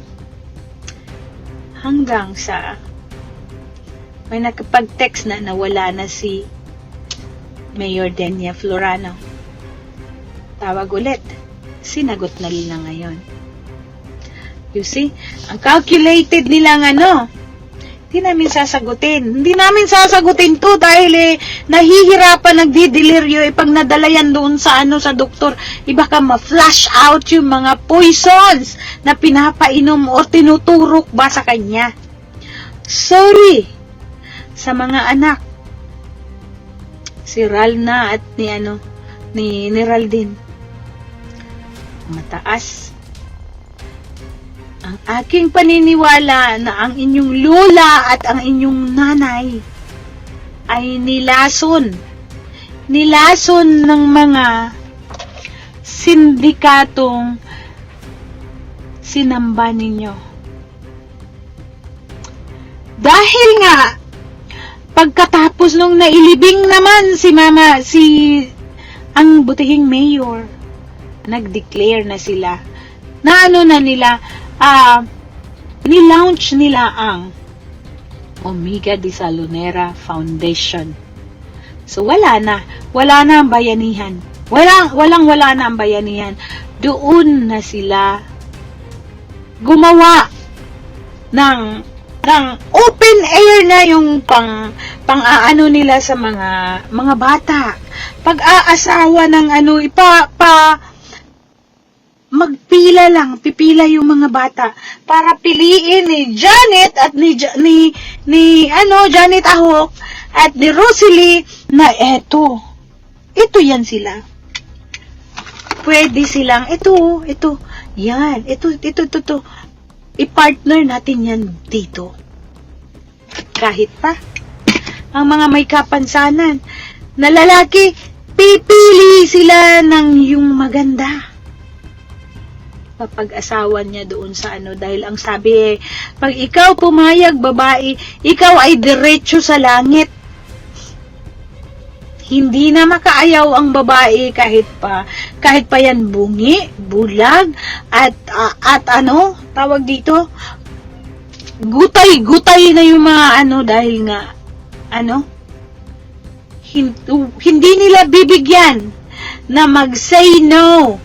Hanggang sa may nakapag-text na nawala na si Mayor Denya Florano. Tawag ulit. Sinagot na nila ngayon. You see? Ang calculated nilang hindi namin sasagutin to dahil nahihirapan, nagdideliryo pag nadala yan doon sa doktor, baka ma-flash out yung mga poisons na pinapainom o tinuturok ba sa kanya. Sorry sa mga anak, si Ralna at ni Raldin. Mataas ang aking paniniwala na ang inyong lola at ang inyong nanay ay nilason ng mga sindikatong sinamba ninyo. Dahil nga, pagkatapos nung nailibing naman ang butihing mayor, nag-declare na sila na nila, nilaunch nila ang Omega de Salonera Foundation. So, wala na ang bayanihan. Wala na ang bayanihan. Doon na sila gumawa ng open air na yung pang-aano nila sa mga bata. Pag-aasawa ng pipila yung mga bata para piliin ni Janet at ni Janet Ahok at ni Rosalie na ito yan sila. Pwede silang ito, i-partner natin yan dito. Kahit pa ang mga may kapansanan na lalaki, pipili sila ng yung maganda. Papag-asawan niya doon sa dahil ang sabi pag ikaw pumayag babae, ikaw ay diretso sa langit. Hindi na makaayaw ang babae kahit pa yan bungi, bulag, at tawag dito, gutay na yung mga dahil nga, hindi nila bibigyan na mag-say no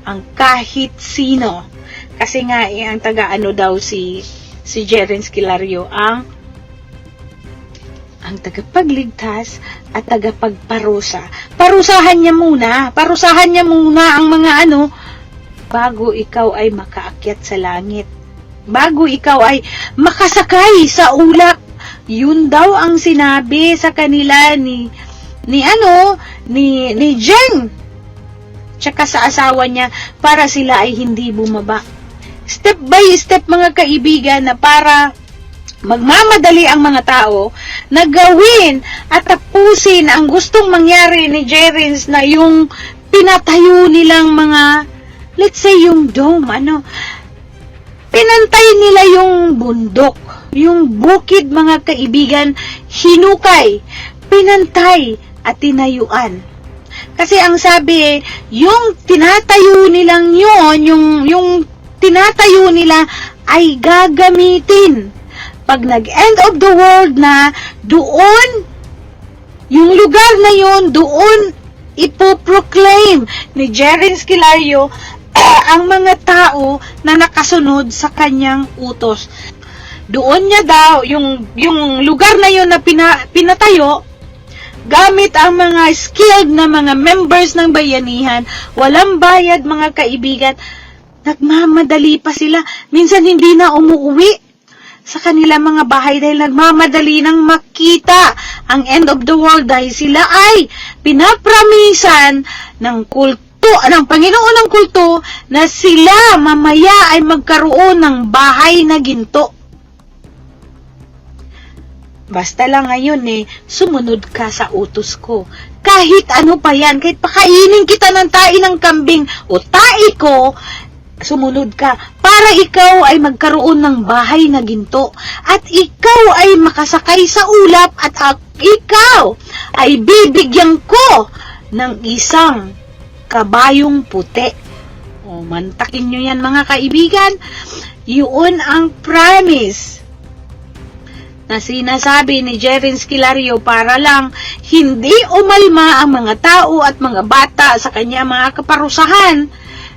ang kahit sino. Kasi nga, ang daw si Jeren Esquilario, ang tagapagligtas at tagapagparusa. Parusahan niya muna ang mga bago ikaw ay makaakyat sa langit. Bago ikaw ay makasakay sa ulap. Yun daw ang sinabi sa kanila ni Jen. Tsaka sa asawa niya para sila ay hindi bumaba. Step by step mga kaibigan na para magmamadali ang mga tao na gawin at tapusin ang gustong mangyari ni Jerins na yung pinatayo nilang mga, let's say yung dome, pinantay nila yung bundok, yung bukid mga kaibigan, hinukay, pinantay at tinayuan. Kasi ang sabi, yung tinatayo nilang yung tinatayo nila ay gagamitin pag nag-end of the world na, doon, yung lugar na yun, doon ipoproclaim ni Jeren Esquilario ang mga tao na nakasunod sa kanyang utos. Doon niya daw, yung lugar na yun na pinatayo, gamit ang mga skilled na mga members ng bayanihan, walang bayad mga kaibigan, nagmamadali pa sila. Minsan hindi na umuwi sa kanila mga bahay dahil nagmamadali nang makita ang end of the world dahil sila ay pinapramisan ng Panginoon ng kulto na sila mamaya ay magkaroon ng bahay na ginto. Basta lang ngayon sumunod ka sa utos ko. Kahit ano pa yan, kahit pakainin kita ng tae ng kambing o tae ko, sumunod ka para ikaw ay magkaroon ng bahay na ginto at ikaw ay makasakay sa ulap at ikaw ay bibigyan ko ng isang kabayong puti. O, mantakin nyo yan mga kaibigan. Yun ang promise na sinasabi ni Jeren Esquilario para lang hindi umalma ang mga tao at mga bata sa kanya mga kaparusahan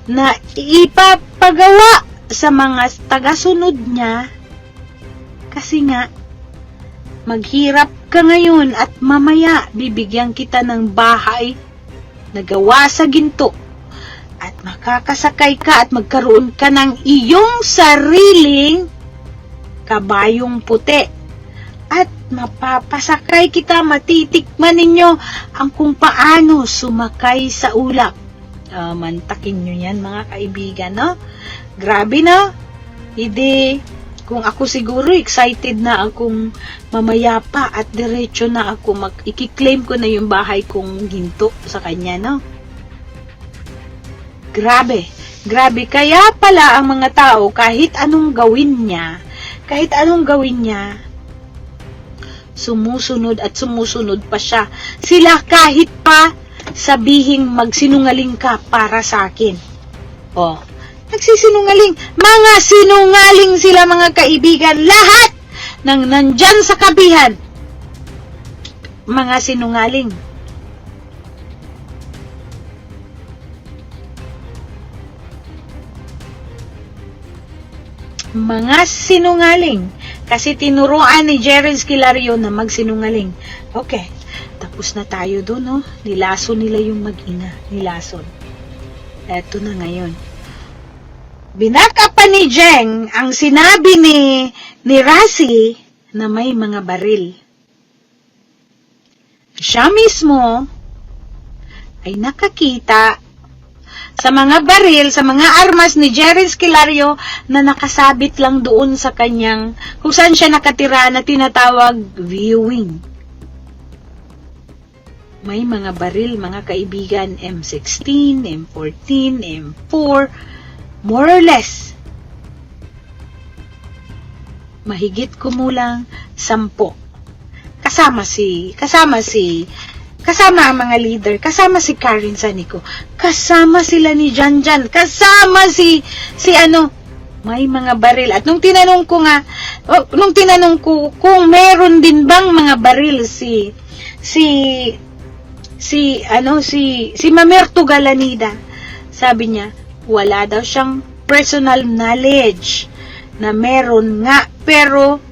na ipapagawa sa mga tagasunod niya. Kasi nga, maghirap ka ngayon at mamaya bibigyan kita ng bahay na gawa sa ginto at makakasakay ka at magkaroon ka ng iyong sariling kabayong puti at mapapasakay kita, matitikman ninyo ang kung paano sumakay sa ulap. Mantakin nyo yan mga kaibigan, no? Grabe, no? Hindi, kung ako siguro excited na akong mamaya pa at diretso na ako ikiklaim ko na yung bahay kong ginto sa kanya, no? Grabe, kaya pala ang mga tao kahit anong gawin niya, sumusunod at sumusunod pa siya. Sila kahit pa sabihing magsinungaling ka para sa akin. Nagsisinungaling. Mga sinungaling sila, mga kaibigan. Lahat ng nandyan sa kabihan, mga sinungaling. Mga sinungaling. Kasi tinuruan ni Jerry Esquilario na magsinungaling. Okay, tapos na tayo doon, no? Nilason nila yung mag-ina. Nilason. Eto na ngayon. Binaka pa ni Jeng ang sinabi ni Rasi na may mga baril. Siya mismo ay nakakita sa mga baril, sa mga armas ni Jerry Esquilario na nakasabit lang doon sa kanyang, kung saan siya nakatira na tinatawag viewing. May mga baril, mga kaibigan, M16, M14, M4, more or less. Mahigit kumulang 10. Kasama ang mga leader, kasama si Karen Sanico, kasama sila ni Janjan, kasama si may mga baril. At nung tinanong ko kung meron din bang mga baril si Mamerto Galanida, sabi niya, wala daw siyang personal knowledge na meron nga, pero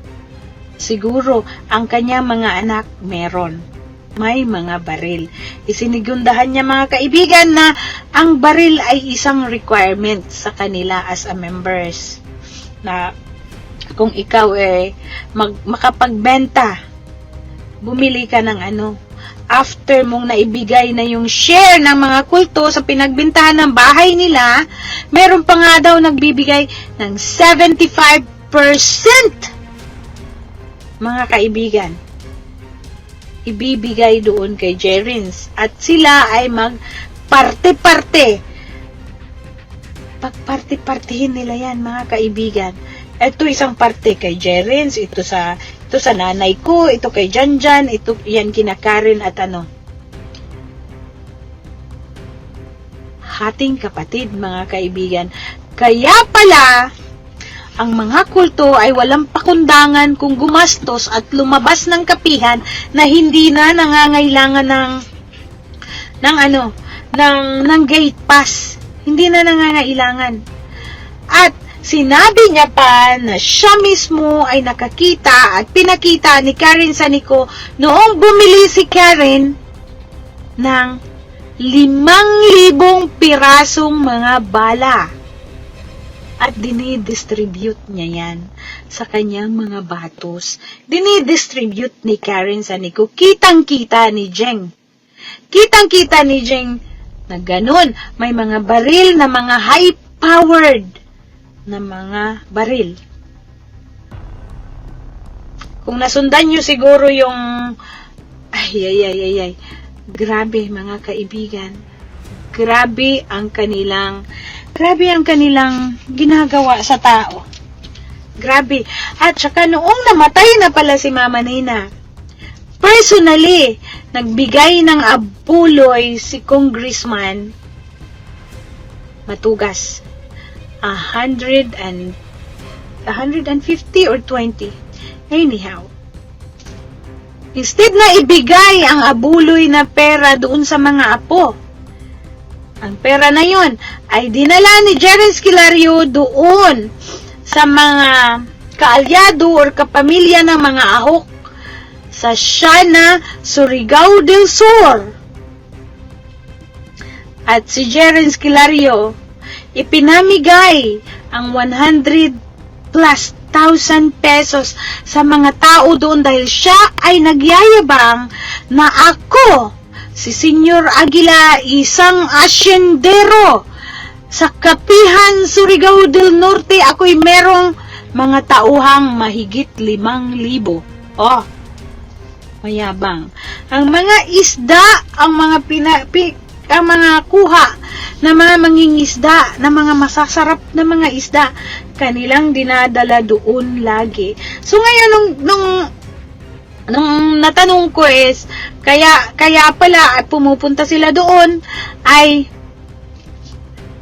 siguro ang kanyang mga anak meron. May mga baril. Isinigundahan niya, mga kaibigan, na ang baril ay isang requirement sa kanila as a members. Na kung ikaw makapagbenta, bumili ka ng after mong naibigay na yung share ng mga kulto sa pinagbentahan ng bahay nila, meron pa nga daw nagbibigay ng 75%. Mga kaibigan, ibibigay doon kay Jerins. At sila ay mag-parte-parte. Pagparte-partehin nila yan, mga kaibigan. Ito isang parte kay Jerins, ito sa nanay ko, ito kay Janjan, ito yan kina Karen at hating kapatid, mga kaibigan. Kaya pala, ang mga kulto ay walang pakundangan kung gumastos at lumabas ng kapihan na hindi na nangangailangan ng gate pass. Hindi na nangangailangan. At sinabi niya pa na siya mismo ay nakakita at pinakita ni Karen Sanico noong bumili si Karen ng 5,000 pirasong mga bala. At dinidistribute niya yan sa kanyang mga batos. Dinidistribute ni Karen Sanico. Kitang-kita ni Jeng. Kitang-kita ni Jeng na ganun. May mga baril na mga high-powered na mga baril. Kung nasundan nyo siguro yung grabe, mga kaibigan. Grabe ang kanilang ginagawa sa tao. Grabe. At saka noong namatay na pala si Mama Nina, personally, nagbigay ng abuloy si Congressman Matugas. 150 or 20. Anyhow. Instead na ibigay ang abuloy na pera doon sa mga apo, ang pera na yun ay dinala ni Jerry Esquilario doon sa mga kaalyado or kapamilya ng mga ahok sa Siana, Surigao del Sur. At si Jerry Esquilario ipinamigay ang 100 plus thousand pesos sa mga tao doon dahil siya ay nagyayabang na ako, si Senyor Aguila, isang asyendero sa Kapihan, Surigao del Norte. Ako'y merong mga tauhang mahigit 5,000. Oh, mayabang. Ang mga isda, ang mga kuha na mga mangingisda, na mga masasarap na mga isda, kanilang dinadala doon lagi. So ngayon, nung natanong ko is, kaya pala pumupunta sila doon, ay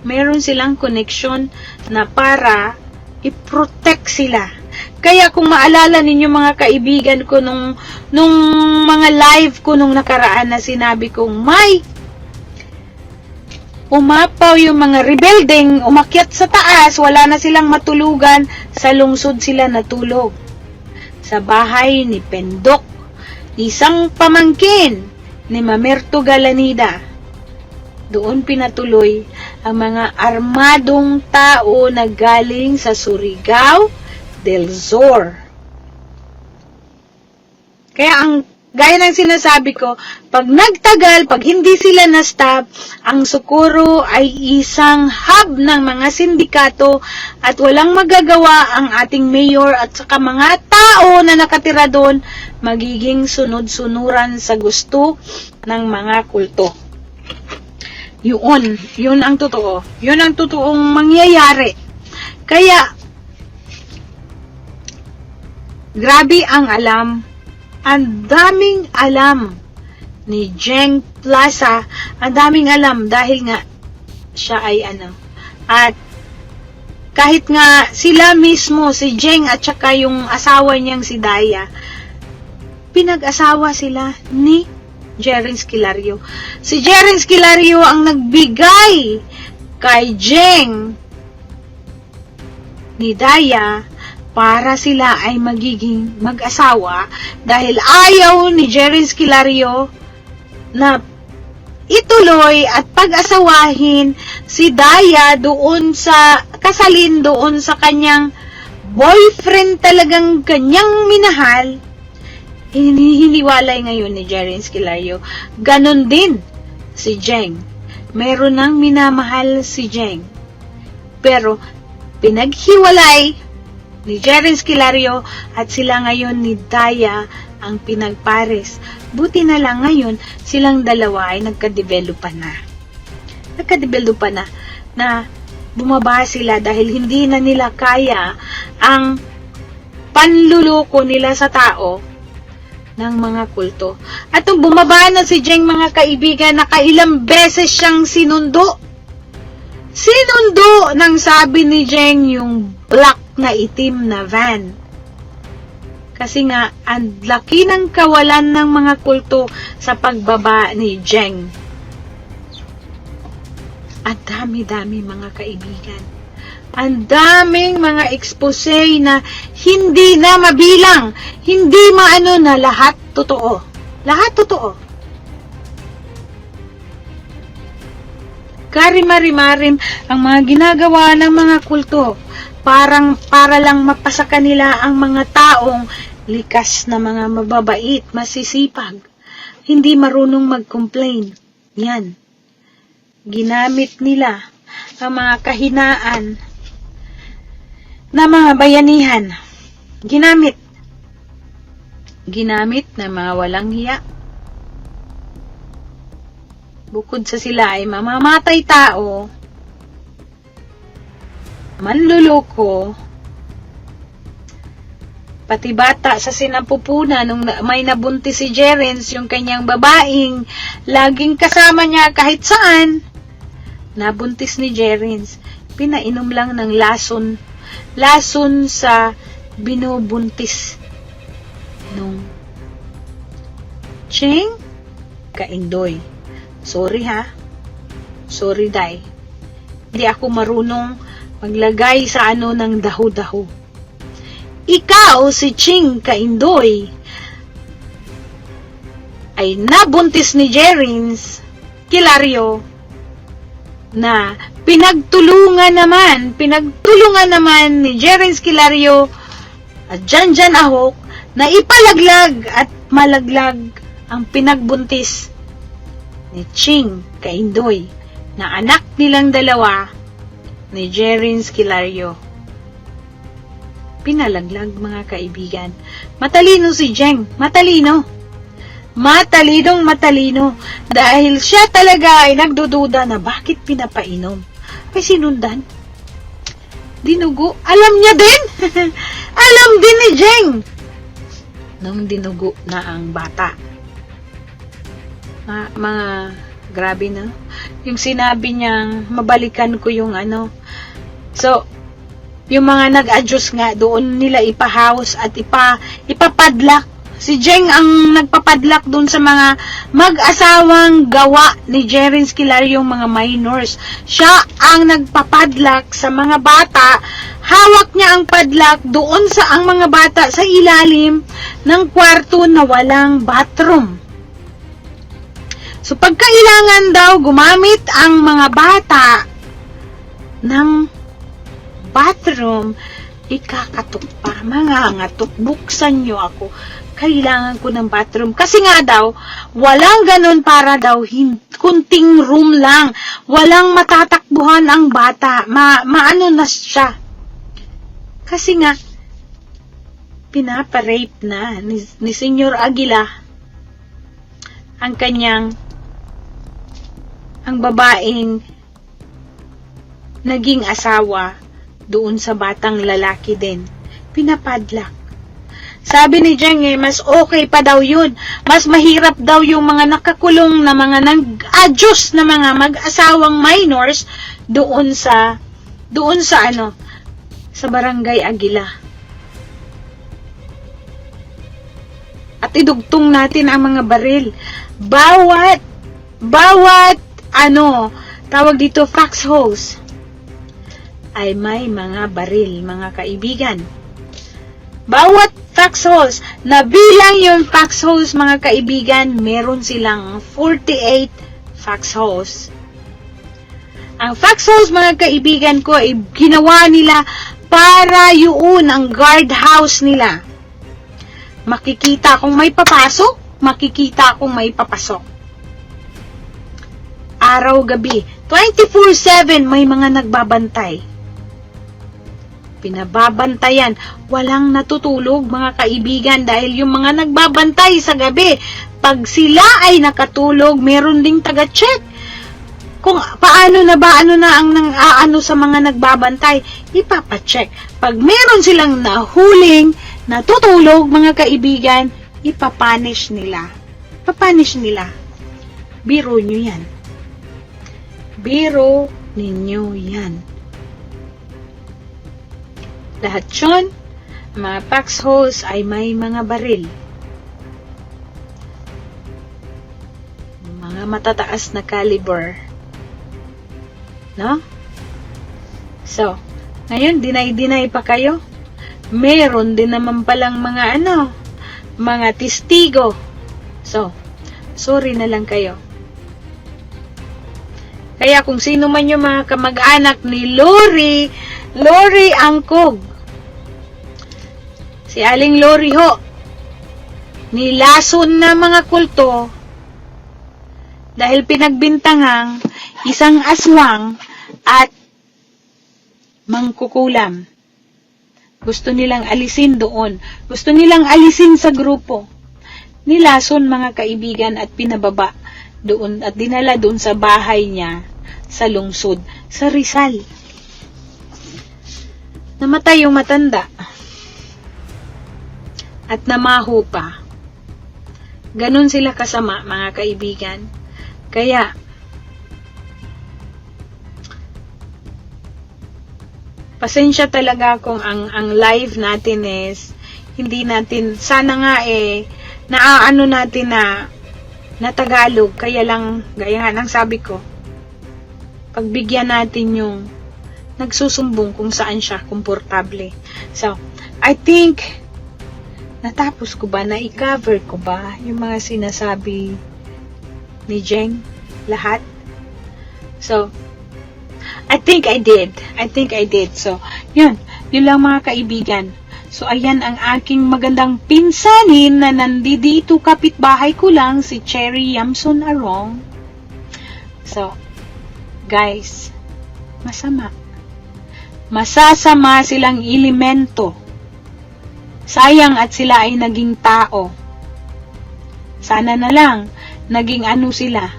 meron silang connection na para i-protect sila. Kaya kung maalala ninyo mga kaibigan ko nung mga live ko nung nakaraan na sinabi kong may umapaw yung mga rebelding, umakyat sa taas, wala na silang matulugan, sa lungsod sila natulog. Sa bahay ni Pendok, isang pamangkin ni Mamerto Galanida. Doon pinatuloy ang mga armadong tao na galing sa Surigao del Sur. Kaya gaya ng sinasabi ko, pag nagtagal, pag hindi sila na-stop, ang Socorro ay isang hub ng mga sindikato at walang magagawa ang ating mayor at saka mga tao na nakatira doon, magiging sunod-sunuran sa gusto ng mga kulto. Yun ang totoo. Yun ang totoong mangyayari. Kaya, grabe ang alam. Ang daming alam ni Jeng Plaza. Ang daming alam dahil nga siya ay At kahit nga sila mismo, si Jeng at saka yung asawa niyang si Daya, pinag-asawa sila ni Jeren Esquilario. Si Jeren Esquilario ang nagbigay kay Jeng ni Daya para sila ay magiging mag-asawa dahil ayaw ni Jeren Esquilario na ituloy at pag-asawahin si Daya doon sa kasalin doon sa kanyang boyfriend, talagang kanyang minahal. Hinihiwalay ngayon ni Jeren Esquilario. Ganon din si Jeng. Meron nang minamahal si Jeng. Pero pinaghiwalay ni Jeren Esquilario at sila ngayon ni Daya ang pinagpares. Buti na lang ngayon silang dalawa ay nagka-developan na. Na bumaba sila dahil hindi na nila kaya ang panluloko nila sa tao ng mga kulto. At nung bumaba na si Jeng, mga kaibigan, nakailang beses siyang sinundo ng sabi ni Jeng yung black na itim na van. Kasi nga, ang laki ng kawalan ng mga kulto sa pagbaba ni Jeng. Ang dami-dami mga kaibigan. Ang daming mga expose na hindi na mabilang, hindi maano na lahat totoo. Lahat totoo. Karimari-marim ang mga ginagawa ng mga kulto. Para lang mapasa kanila ang mga taong likas na mga mababait, masisipag, hindi marunong mag-complain. Yan. Ginamit nila ang mga kahinaan na mga bayanihan. Ginamit na mga walang hiya. Bukod sa sila ay mamamatay tao, manluloko, pati bata sa sinapupunan nung may nabuntis si Jerens, yung kanyang babaeng laging kasama niya kahit saan, nabuntis ni Jerens, pinainom lang ng lason sa binubuntis nung Cheng Kaindoy. Sorry ha. Sorry, Day. Hindi ako marunong maglagay sa ng daho-daho. Ikaw, si Cheng Kaindoy, ay nabuntis ni Jerens Esquilario na pinagtulungan naman ni Jerens Esquilario at Janjan Ahok na ipalaglag at malaglag ang pinagbuntis ni Cheng Kaindoy na anak nilang dalawa ni Jerens Esquilario. Pinalaglag, mga kaibigan. Matalino si Jeng. Matalino. Matalino. Dahil siya talaga ay nagdududa na bakit pinapainom. Ay sinundan. Dinugo. Alam niya din. Alam din ni Jeng. Nung dinugo na ang bata. Mga Grabe na. Yung sinabi niyang mabalikan ko yung ano. So, yung mga nag-adjust nga, doon nila ipahouse at ipapadlock. Si Jeng ang nagpapadlock doon sa mga mag-asawang gawa ni Jerin Esquilar, yung mga minors. Siya ang nagpapadlock sa mga bata. Hawak niya ang padlock doon sa ang mga bata sa ilalim ng kwarto na walang bathroom. So, pagkailangan daw gumamit ang mga bata ng bathroom, ikakatok pa, mangangatok, buksan nyo ako. Kailangan ko ng bathroom. Kasi nga daw, walang ganun para daw, kunting room lang. Walang matatakbuhan ang bata. Maano na siya. Kasi nga, pinaparape na ni Senyor Aguila ang ang babaeng naging asawa doon sa batang lalaki din. Pinapadlock. Sabi ni Jeng, mas okay pa daw yun. Mas mahirap daw yung mga nakakulong na mga nag-adjust na mga mag-asawang minors doon sa sa Barangay Aguila. At idugtong natin ang mga baril. Bawat tawag dito, foxholes ay may mga baril, mga kaibigan. Bawat foxholes, nabilang yung foxholes, mga kaibigan, meron silang 48 foxholes. Ang foxholes, mga kaibigan ko, ay ginawa nila para yun ang guardhouse nila. Makikita kung may papasok, makikita kung may papasok. Araw-gabi, 24/7 may mga nagbabantay. Pinababantayan, walang natutulog, mga kaibigan, dahil yung mga nagbabantay sa gabi, pag sila ay nakatulog, meron ding taga-check kung paano na ang sa mga nagbabantay, ipapacheck. Pag meron silang nahuling natutulog, mga kaibigan, ipapanish nila. Biro nyo yan. Biro ninyo yan. Lahat yun, mga foxholes ay may mga baril. Mga matataas na caliber. No? So, ngayon, deny pa kayo? Meron din naman palang mga mga testigo. So, sorry na lang kayo. Kaya kung sino man yung mga kamag-anak ni Lori Angkog, si Aling Lori ho, nilason na mga kulto dahil pinagbintangang isang aswang at mangkukulam. Gusto nilang alisin doon. Gusto nilang alisin sa grupo. Nilason, mga kaibigan, at pinababa doon at dinala doon sa bahay niya sa lungsod, sa Rizal. Namatay yung matanda. At namaho pa. Ganon sila kasama, mga kaibigan. Kaya, pasensya talaga kung ang live natin is hindi natin, sana nga naaano natin na Tagalog, kaya lang, gaya nga ng sabi ko, pagbigyan natin yung nagsusumbong kung saan siya komportable. So, I think, natapos ko ba, na-cover ko ba yung mga sinasabi ni Jeng, lahat? So, I think I did. So, yun lang, mga kaibigan. So, ayan ang aking magandang pinsanin na nandito kapitbahay ko lang, si Cherry Yamson Arong. So, guys, masama. Masasama silang elemento. Sayang at sila ay naging tao. Sana na lang, naging sila.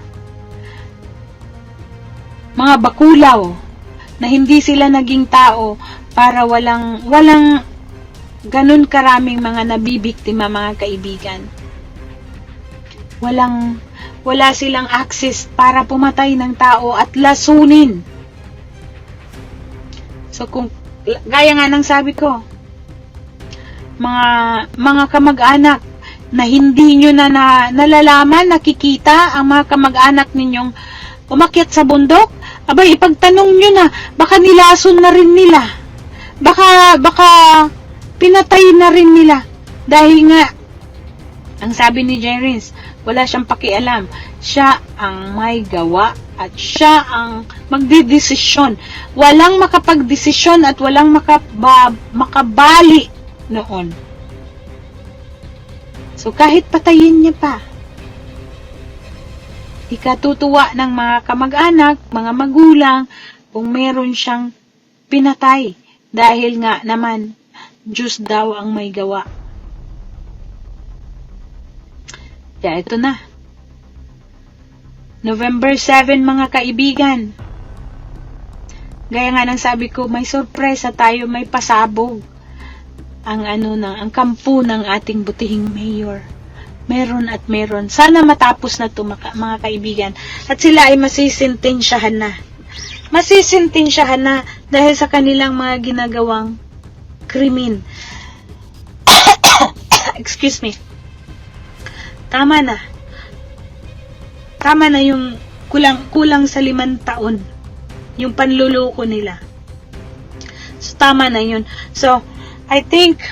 Mga bakulaw, na hindi sila naging tao para walang ganun karaming mga nabibiktima, mga kaibigan. wala silang access para pumatay ng tao at lasunin. So kung gaya nga ng sabi ko, mga kamag-anak na hindi nyo na nalalaman, nakikita ang mga kamag-anak ninyong umakyat sa bundok, abay ipagtanong nyo na, baka nilason na rin nila. Baka pinatay na rin nila. Dahil nga, ang sabi ni Jerins, wala siyang pakialam. Siya ang may gawa at siya ang magdidesisyon. Walang makapagdesisyon at walang makabali noon. So kahit patayin niya pa, ikatutuwa ng mga kamag-anak, mga magulang, kung meron siyang pinatay. Dahil nga naman, Diyos daw ang may gawa. Kaya ito na. November 7 mga kaibigan. Gaya nga ng sabi ko, may sorpresa tayo, may pasabog. Ang kampo ng ating butihing mayor. Meron at meron. Sana matapos na ito mga kaibigan. At sila ay masisintensyahan na. Masisintensyahan na dahil sa kanilang mga ginagawang krimen. Excuse me. Tama na. Tama na yung kulang sa 5 taon. Yung panluloko nila. So, tama na yun. So, I think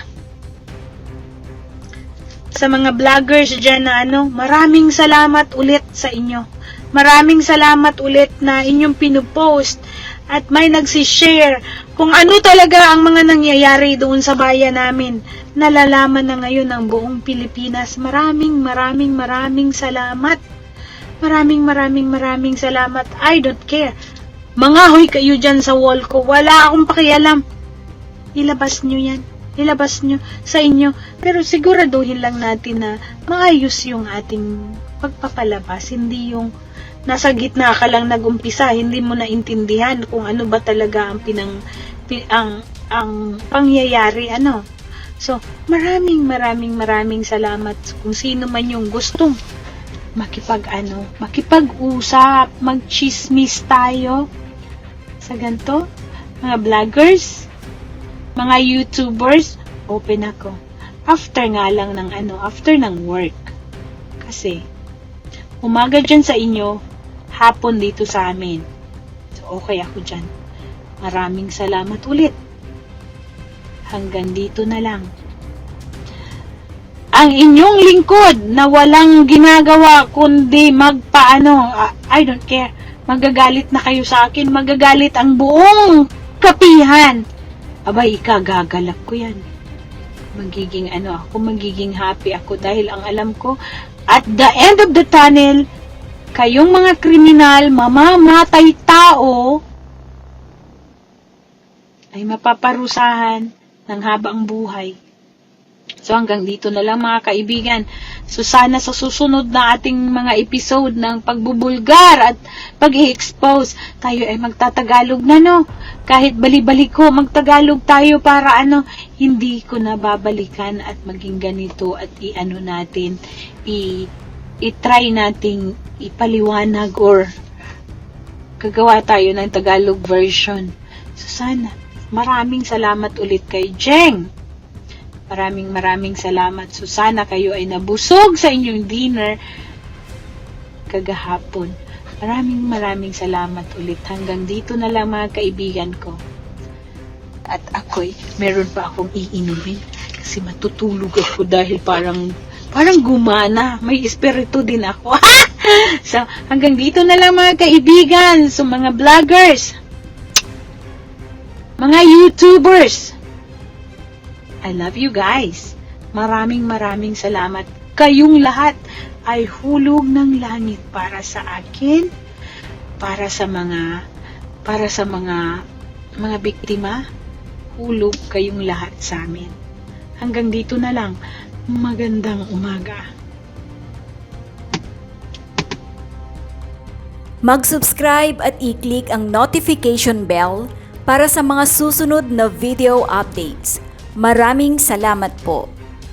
sa mga vloggers dyan na maraming salamat ulit sa inyo. Maraming salamat ulit na inyong pinupost at may nagsishare kung ano talaga ang mga nangyayari doon sa bayan namin. Nalalaman na ngayon ng buong Pilipinas. Maraming salamat. Maraming salamat. I don't care. Mangahoy kayo dyan sa wall ko. Wala akong pakialam. Ilabas nyo yan. Ilabas nyo sa inyo. Pero siguraduhin lang natin na maayos yung ating pagpapalabas. Hindi yung nasa gitna ka lang nag-umpisa. Hindi mo naintindihan kung ano ba talaga ang pangyayari. So, maraming salamat kung sino man yung gustong makipag-usap, mag-chismis tayo sa ganito. Mga vloggers, mga YouTubers, open ako. After ng work. Kasi, umaga dyan sa inyo, hapon dito sa amin. So, okay ako dyan. Maraming salamat ulit. Hanggang dito na lang. Ang inyong lingkod na walang ginagawa kundi I don't care. Magagalit na kayo sa akin. Magagalit ang buong kapihan. Abay, ikagagalak ko yan. Magiging happy ako dahil ang alam ko, at the end of the tunnel, kayong mga kriminal, mamamatay tao, ay mapaparusahan ng habang buhay. So hanggang dito na lang mga kaibigan. So sana sa susunod na ating mga episode ng pagbubulgar at pag-i-expose, tayo ay magtatagalog na Kahit bali-balik ko, magtagalog tayo para hindi ko na babalikan at maging ganito at i-try nating ipaliwanag or gagawa tayo ng Tagalog version. So sana, maraming salamat ulit kay Jeng. Maraming salamat. So sana kayo ay nabusog sa inyong dinner kagahapon. Maraming salamat ulit. Hanggang dito na lang mga kaibigan ko. At ako'y meron pa akong iinumin kasi matutulog ako dahil parang gumana. May espiritu din ako. So hanggang dito na lang mga kaibigan. So mga vloggers, mga YouTubers, I love you guys. Maraming salamat. Kayong lahat ay hulog ng langit para sa akin, para sa mga biktima. Hulog kayong lahat sa amin. Hanggang dito na lang. Magandang umaga. Mag-subscribe at i-click ang notification bell para sa mga susunod na video updates. Maraming salamat po.